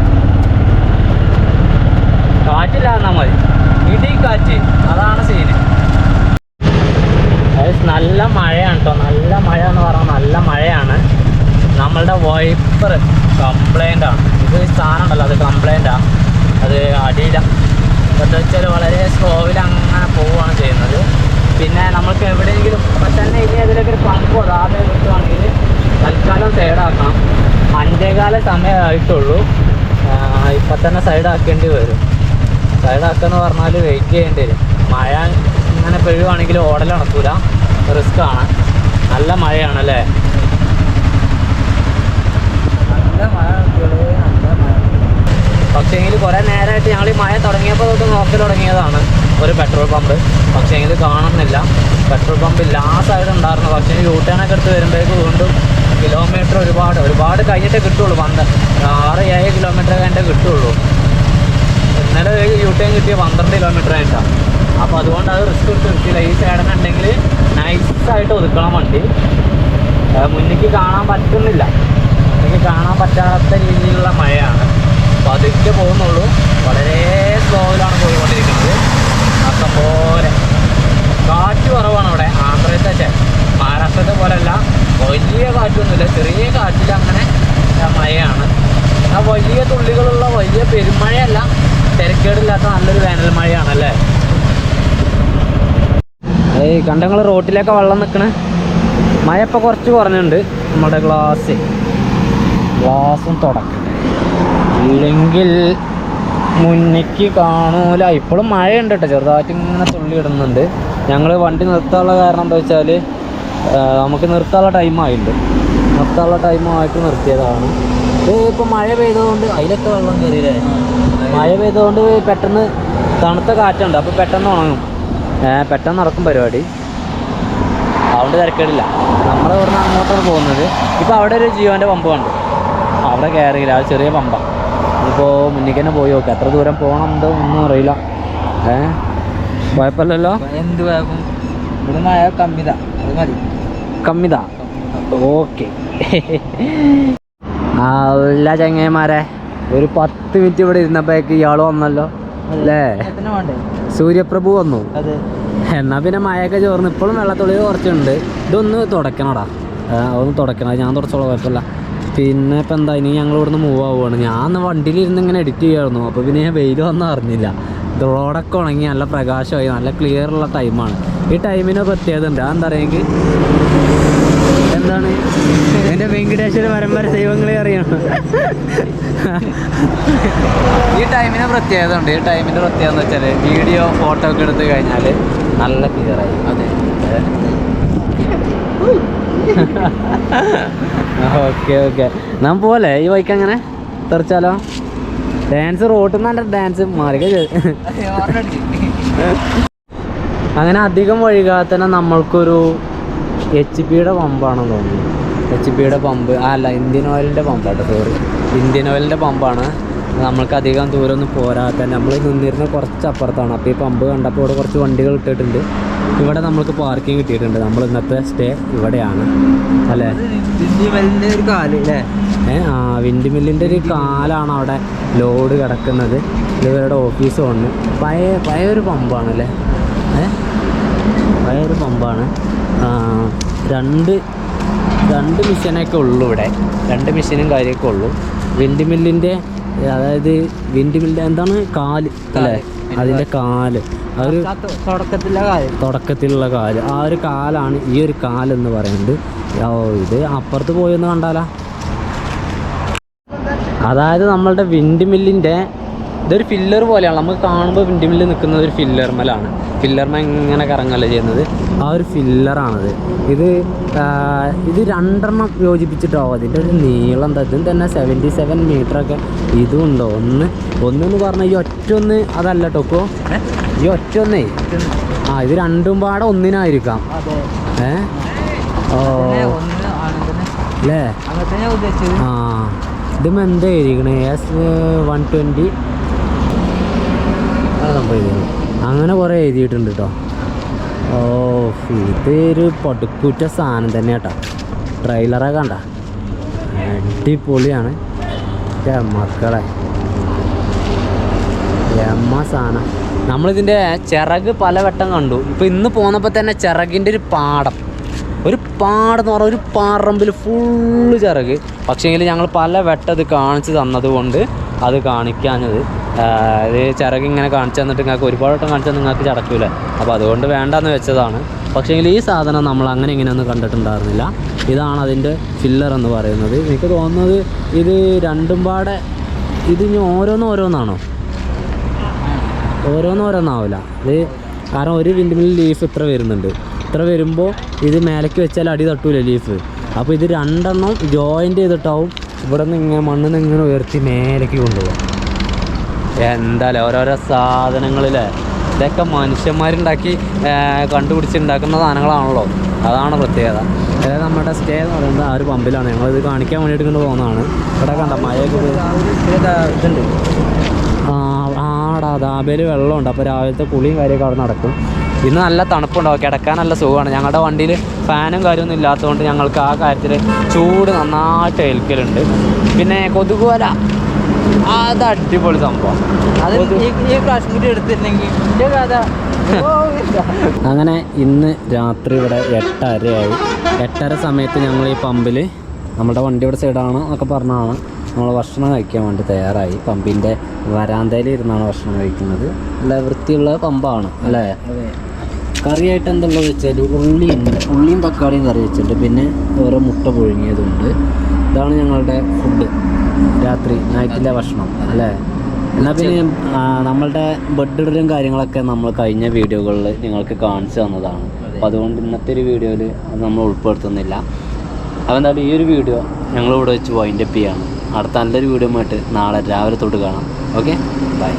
കാറ്റില്ല എന്നാൽ മതി. ഇടി കാറ്റ്, അതാണ് സീന്. നല്ല മഴയാണ് കേട്ടോ. നല്ല മഴ എന്ന് പറഞ്ഞാൽ നല്ല മഴയാണ്. നമ്മളുടെ വൈപ്പർ കംപ്ലൈൻ്റ് ആണ്. ഇത് സാധനം ഉണ്ടല്ലോ, അത് കംപ്ലൈൻറ്റാണ്. അത് അടിയിലാണ്. എന്താ വെച്ചാൽ വളരെ സ്ലോവിൽ അങ്ങനെ പോവുകയാണ് ചെയ്യുന്നത്. പിന്നെ നമ്മൾക്ക് എവിടെയെങ്കിലും ഇപ്പം തന്നെ ഇനി അതിലൊക്കെ ഒരു പമ്പോ ദാബയോ കിട്ടുവാണെങ്കിൽ തൽക്കാലം സൈഡാക്കണം. 5:15 സമയമായിട്ടുള്ളൂ. ഇപ്പം തന്നെ സൈഡാക്കേണ്ടി വരും. സൈഡാക്കുകയെന്ന് പറഞ്ഞാൽ വെയിറ്റ് ചെയ്യേണ്ടി വരും. മഴ ഇങ്ങനെ പെയ്യുവാണെങ്കിൽ ഓടൽ നടക്കൂല, റിസ്ക് ആണ്. നല്ല മഴയാണല്ലേ. നല്ല മഴ പക്ഷേ എങ്കിൽ കുറേ നേരമായിട്ട് ഞങ്ങൾ ഈ മഴ തുടങ്ങിയപ്പോൾ തൊട്ട് നോക്കൽ തുടങ്ങിയതാണ് ഒരു പെട്രോൾ പമ്പ്. പക്ഷേ എങ്കിൽ കാണുന്നില്ല. പെട്രോൾ പമ്പ് ഇല്ല. ആ സൈഡ് ഉണ്ടായിരുന്നു. പക്ഷേ യൂട്ടേണൊക്കെ എടുത്ത് വരുമ്പോഴേക്ക് വീണ്ടും കിലോമീറ്റർ ഒരുപാട് കഴിഞ്ഞിട്ടേ കിട്ടുള്ളൂ. 6-7 കിലോമീറ്റർ കഴിഞ്ഞിട്ടേ കിട്ടുള്ളൂ. ഇന്നലെ യൂട്ടേൺ കിട്ടിയ 12 കിലോമീറ്റർ ആയിട്ടാണ്. അപ്പോൾ അതുകൊണ്ട് അത് റിസ്ക് എടുത്ത് കിട്ടിയില്ല. ഈ സൈഡിനുണ്ടെങ്കിൽ നൈസായിട്ട് ഒതുക്കണം വണ്ടി. മുന്നിലേക്ക് കാണാൻ പറ്റുന്നില്ല. മുന്നിലേക്ക് കാണാൻ പറ്റാത്ത രീതിയിലുള്ള മഴയാണ്. പതുക്കെ പോകുന്നുള്ളൂ. വളരെ സ്ലോയിലാണ് പോയിക്കൊണ്ടിരിക്കുന്നത്. അപ്പം പോലെ കാറ്റ് കുറവാണ് ഇവിടെ. ആന്ധ്രത്തെ മഹാരാഷ്ട്രത്തെ പോലെയല്ല, വലിയ കാറ്റൊന്നുമില്ല. ചെറിയ കാറ്റിൽ അങ്ങനെ മഴയാണ്. ആ വലിയ തുള്ളികളുള്ള വലിയ പെരുമഴയല്ല, തിരക്കേടില്ലാത്ത നല്ലൊരു വേനൽ മഴയാണല്ലേ. കണ്ടങ്ങൾ റോട്ടിലേക്ക് വെള്ളം നിൽക്കണേ. മഴ ഇപ്പോൾ കുറച്ച് കുറഞ്ഞുണ്ട്. നമ്മുടെ ഗ്ലാസും തുടക്കട്ടെ, ഇല്ലെങ്കിൽ മുന്നിക്ക് കാണൂല. ഇപ്പോഴും മഴയുണ്ട് കേട്ടോ. ചെറുതായിട്ട് ഇങ്ങനെ തുള്ളി ഇടുന്നുണ്ട്. ഞങ്ങൾ വണ്ടി നിർത്താനുള്ള കാരണം എന്താ വെച്ചാൽ നമുക്ക് നിർത്താനുള്ള ടൈമായിട്ടുണ്ട്. നിർത്താനുള്ള ടൈമായിട്ട് നിർത്തിയതാണ്. ഇത് ഇപ്പോൾ മഴ പെയ്തതുകൊണ്ട് അതിലൊക്കെ വെള്ളം കയറിയില്ലേ. മഴ പെയ്തതുകൊണ്ട് പെട്ടെന്ന് തണുത്ത കാറ്റുണ്ട്. അപ്പോൾ പെട്ടെന്ന് ഉണങ്ങും. പെട്ടെന്ന് നടക്കും പരിപാടി. അതുകൊണ്ട് തിരക്കേടില്ല. നമ്മൾ ഇവിടുന്ന് അങ്ങോട്ടാണ് പോകുന്നത്. ഇപ്പോൾ അവിടെ ഒരു ജിയോൻ്റെ പമ്പ് കണ്ടു. അവിടെ കയറിയില്ല. അത് ചെറിയ പമ്പാണ്. ഇപ്പോൾ മുന്നിലേക്ക് തന്നെ പോയി നോക്കാം. എത്ര ദൂരം പോകണം എന്തോ ഒന്നും അറിയില്ല. കുഴപ്പമില്ലല്ലോ. എന്ത് വേഗം ഇവിടെ മഴ കമ്മിത, അത് മതി. കമ്മിത, ഓക്കെ. അല്ല ചങ്ങന്മാരെ, ഒരു 10 മിനിറ്റ് ഇവിടെ ഇരുന്നപ്പോഴേക്ക് ഇയാൾ വന്നല്ലോ അല്ലേ. സൂര്യപ്രഭു വന്നു. എന്നാ പിന്നെ മഴയൊക്കെ ചോർന്ന് ഇപ്പോഴും വെള്ളത്തുള്ളി കുറച്ചുണ്ട്. ഇതൊന്ന് തുടയ്ക്കണോടാ, അതൊന്ന് തുടയ്ക്കണം. ഞാൻ തുടച്ചോളാം, കുഴപ്പമില്ല. പിന്നെ ഇപ്പം എന്താ, ഇനി ഞങ്ങൾ ഇവിടുന്ന് മൂവ് ആവുകയാണ്. ഞാൻ വണ്ടിയിലിരുന്ന് ഇങ്ങനെ എഡിറ്റ് ചെയ്യായിരുന്നു. അപ്പോൾ പിന്നെ ഞാൻ വെയിൽ വന്നാൽ അറിഞ്ഞില്ല. റോഡൊക്കെ ഉണങ്ങി നല്ല പ്രകാശമായി, നല്ല ക്ലിയർ ഉള്ള ടൈമാണ്. ഈ ടൈമിന് പ്രത്യേകത ഉണ്ട്. അതെന്താ പറയുക, എന്താണ് എൻ്റെ വെങ്കടേശ്വര പരമ്പര ദൈവങ്ങളെ അറിയണം. ഈ ടൈമിന് പ്രത്യേകത ഉണ്ട്. ഈ ടൈമിൻ്റെ പ്രത്യേകത എന്ന് വെച്ചാൽ വീഡിയോ ഫോട്ടോ ഒക്കെ എടുത്ത് കഴിഞ്ഞാൽ നല്ല ക്ലിയറായി. അതെ, ഓക്കെ. നാം പോലെ ഈ ബൈക്ക് അങ്ങനെ തെറിച്ചാലോ. ഡാൻസ് റോട്ടിൽ നിന്ന് ഡാൻസ് മാറിക്ക. അങ്ങനെ അധികം വൈകാതെ തന്നെ നമ്മൾക്കൊരു HP-യുടെ പമ്പാണെന്ന് തോന്നുന്നു. HP-യുടെ പമ്പ് അല്ല, ഇന്ത്യൻ ഓയിലിൻ്റെ പമ്പാട്ടോ. സോറി, ഇന്ത്യൻ ഓയിലിൻ്റെ പമ്പാണ്. നമ്മൾക്ക് അധികം ദൂരമൊന്നും പോരാതെ തന്നെ നമ്മൾ നിന്നിരുന്ന കുറച്ച് അപ്പുറത്താണ്. അപ്പോൾ ഈ പമ്പ് കണ്ടപ്പോൾ ഇവിടെ കുറച്ച് വണ്ടികൾ ഇട്ടിട്ടുണ്ട്. ഇവിടെ നമ്മൾക്ക് പാർക്കിംഗ് കിട്ടിയിട്ടുണ്ട്. നമ്മൾ ഇന്നത്തെ സ്റ്റേ ഇവിടെയാണ് അല്ലേ. ഒരു കാല് അല്ലേ. വിൻഡ് മില്ലിൻ്റെ ഒരു കാലാണ് അവിടെ ലോഡ് കിടക്കുന്നത്. ഇവരുടെ ഓഫീസ് വന്ന് പഴയൊരു പമ്പാണല്ലേ. പഴയൊരു പമ്പാണ്. രണ്ട് മെഷീനൊക്കെ ഉള്ളൂ ഇവിടെ. 2 മെഷീനും കാര്യമൊക്കെ ഉള്ളൂ. വിൻഡ് മില്ലിൻ്റെ, അതായത് വിൻഡ് മില്ലിൻ്റെ എന്താണ് കാല് അല്ലേ, അതിൻ്റെ കാല്, ആ ഒരു തുടക്കത്തിലുള്ള കാല്, ആ ഒരു കാലാണ് ഈ ഒരു കാലെന്ന് പറയുന്നത്. ഇത് അപ്പുറത്ത് പോയെന്ന് കണ്ടാലാ. അതായത് നമ്മളുടെ വിൻഡ് മില്ലിൻ്റെ ഇതൊരു ഫില്ലർ പോലെയാണ്. നമുക്ക് കാണുമ്പോൾ വിൻഡ് മില്ല് നിൽക്കുന്നത് ഒരു ഫില്ലർമലാണ്. ഫില്ലർമ ഇങ്ങനെ കറങ്ങല്ല ചെയ്യുന്നത്, ആ ഒരു ഫില്ലറാണത്. ഇത് 2 യോജിപ്പിച്ചിട്ടാവും. അതിൻ്റെ ഒരു നീളം എന്താ, ഇതും തന്നെ 77 മീറ്ററൊക്കെ ഇതും ഉണ്ടോ. ഒന്നെന്ന് പറഞ്ഞാൽ ഈ ഒറ്റൊന്ന് അതല്ല ടോക്കോ, ഈ ഒറ്റൊന്നേ ഇത് 2 പാടെ ഒന്നിനായിരിക്കാം. ഓ അല്ലേ. ഇതും എന്താ എഴുതിക്കണേ, S120 അങ്ങനെ കുറേ എഴുതിയിട്ടുണ്ട് കേട്ടോ. ഇതൊരു പടുക്കൂറ്റ സാധനം തന്നെ കേട്ടോ. ട്രെയിലറൊക്കെ കണ്ട അടിപൊളിയാണ് മക്കളെ. സാധനം. നമ്മളിതിൻ്റെ ചിറക് പലവട്ടം കണ്ടു. ഇപ്പോൾ ഇന്ന് പോന്നപ്പോൾ തന്നെ ചിറകിൻ്റെ ഒരു പാടം എന്ന് പറഞ്ഞാൽ ഒരു പറമ്പിൽ ഫുള്ള് ചിറക്. പക്ഷേങ്കിൽ ഞങ്ങൾ പല വട്ടം ഇത് കാണിച്ച് തന്നതുകൊണ്ട് അത് കാണിക്കാഞ്ഞത്. ഇത് ചിറക് ഇങ്ങനെ കാണിച്ചു തന്നിട്ട് നിങ്ങൾക്ക് ഒരുപാട് വട്ടം കാണിച്ചാൽ നിങ്ങൾക്ക് ചടക്കൂല. അപ്പോൾ അതുകൊണ്ട് വേണ്ടെന്ന് വെച്ചതാണ്. പക്ഷേങ്കിൽ ഈ സാധനം നമ്മൾ അങ്ങനെ ഇങ്ങനെയൊന്നും കണ്ടിട്ടുണ്ടായിരുന്നില്ല. ഇതാണ് അതിൻ്റെ ഫില്ലർ എന്ന് പറയുന്നത്. എനിക്ക് തോന്നുന്നത് ഇത് 2 പാടെ ഇത് ഇനി ഓരോന്നാണോ, ഓരോന്നാവില്ല ഇത്. കാരണം ഒരു വിൻഡ് മില്ലിൽ ലീഫ് ഇത്ര വരുന്നുണ്ട്. ഇത്ര വരുമ്പോൾ ഇത് മേലേക്ക് വെച്ചാൽ അടി തട്ടൂല ലീഫ്. അപ്പോൾ ഇത് 2 ജോയിൻ്റ് ചെയ്തിട്ടാവും ഇവിടെ നിന്ന് ഇങ്ങനെ മണ്ണിൽ നിന്ന് ഇങ്ങനെ ഉയർത്തി മേലേക്ക് കൊണ്ടുപോകും. എന്തായാലും ഓരോരോ സാധനങ്ങളിലെ ഇതൊക്കെ മനുഷ്യന്മാരുണ്ടാക്കി കണ്ടുപിടിച്ചുണ്ടാക്കുന്ന സാധനങ്ങളാണല്ലോ. അതാണ് പ്രത്യേകത. അതായത് നമ്മുടെ സ്റ്റേ എന്ന് പറയുന്നത് ആ ഒരു പമ്പിലാണ്. ഞങ്ങളിത് കാണിക്കാൻ വേണ്ടിയിട്ട് കൊണ്ട് പോകുന്നതാണ്. ഇവിടെ കണ്ട മഴയൊക്കെ ഇതുണ്ട്. ദാബേൽ വെള്ളമുണ്ട്. അപ്പോൾ രാവിലത്തെ കുളിയും കാര്യമൊക്കെ അവിടെ നടക്കും. ഇന്ന് നല്ല തണുപ്പുണ്ടാവും, കിടക്കാൻ നല്ല സുഖമാണ്. ഞങ്ങളുടെ വണ്ടിയിൽ ഫാനും കാര്യമൊന്നും ഇല്ലാത്തതുകൊണ്ട് ഞങ്ങൾക്ക് ആ കാര്യത്തിൽ ചൂട് നന്നായിട്ട് ഏൽക്കലുണ്ട്. പിന്നെ കൊതുകുവല, അത് അടിപൊളി സംഭവം. അത് ഈ കാശ്മീർ എടുത്തിരുന്നെങ്കിൽ അങ്ങനെ ഇന്ന് രാത്രി ഇവിടെ 8:30 8:30 സമയത്ത് ഞങ്ങൾ ഈ പമ്പിൽ, നമ്മുടെ വണ്ടി ഇവിടെ സൈഡാണ് എന്നൊക്കെ പറഞ്ഞാണ് നമ്മൾ ഭക്ഷണം കഴിക്കാൻ വേണ്ടി തയ്യാറായി. പമ്പിൻ്റെ വരാന്തയിൽ ഇരുന്നാണ് ഭക്ഷണം കഴിക്കുന്നത്. നല്ല വൃത്തിയുള്ള പമ്പാണ് അല്ലേ. കറിയായിട്ട് എന്തുള്ളത് വെച്ചാൽ ഉള്ളിയും തക്കാളിയും കറി വെച്ചിട്ടുണ്ട്. പിന്നെ ഓരോ മുട്ട പുഴുങ്ങിയതുണ്ട്. ഇതാണ് ഞങ്ങളുടെ ഫുഡ്, രാത്രി നൈറ്റിൻ്റെ ഭക്ഷണം അല്ലേ. എന്നാൽ പിന്നെ നമ്മളുടെ ബെഡിടലും കാര്യങ്ങളൊക്കെ നമ്മൾ കഴിഞ്ഞ വീഡിയോകളിൽ നിങ്ങൾക്ക് കാണിച്ചു തന്നതാണ്. അപ്പോൾ അതുകൊണ്ട് ഇന്നത്തെ ഒരു വീഡിയോയിൽ അത് നമ്മൾ ഉൾപ്പെടുത്തുന്നില്ല. അപ്പോൾ എന്തായാലും ഈ ഒരു വീഡിയോ ഞങ്ങളിവിടെ വെച്ച് വൈൻഡപ്പ് ചെയ്യാണ്. അടുത്ത നല്ലൊരു വീഡിയോ ആയിട്ട് നാളെ രാവിലെ തൊട്ട് കാണാം. Okay, by.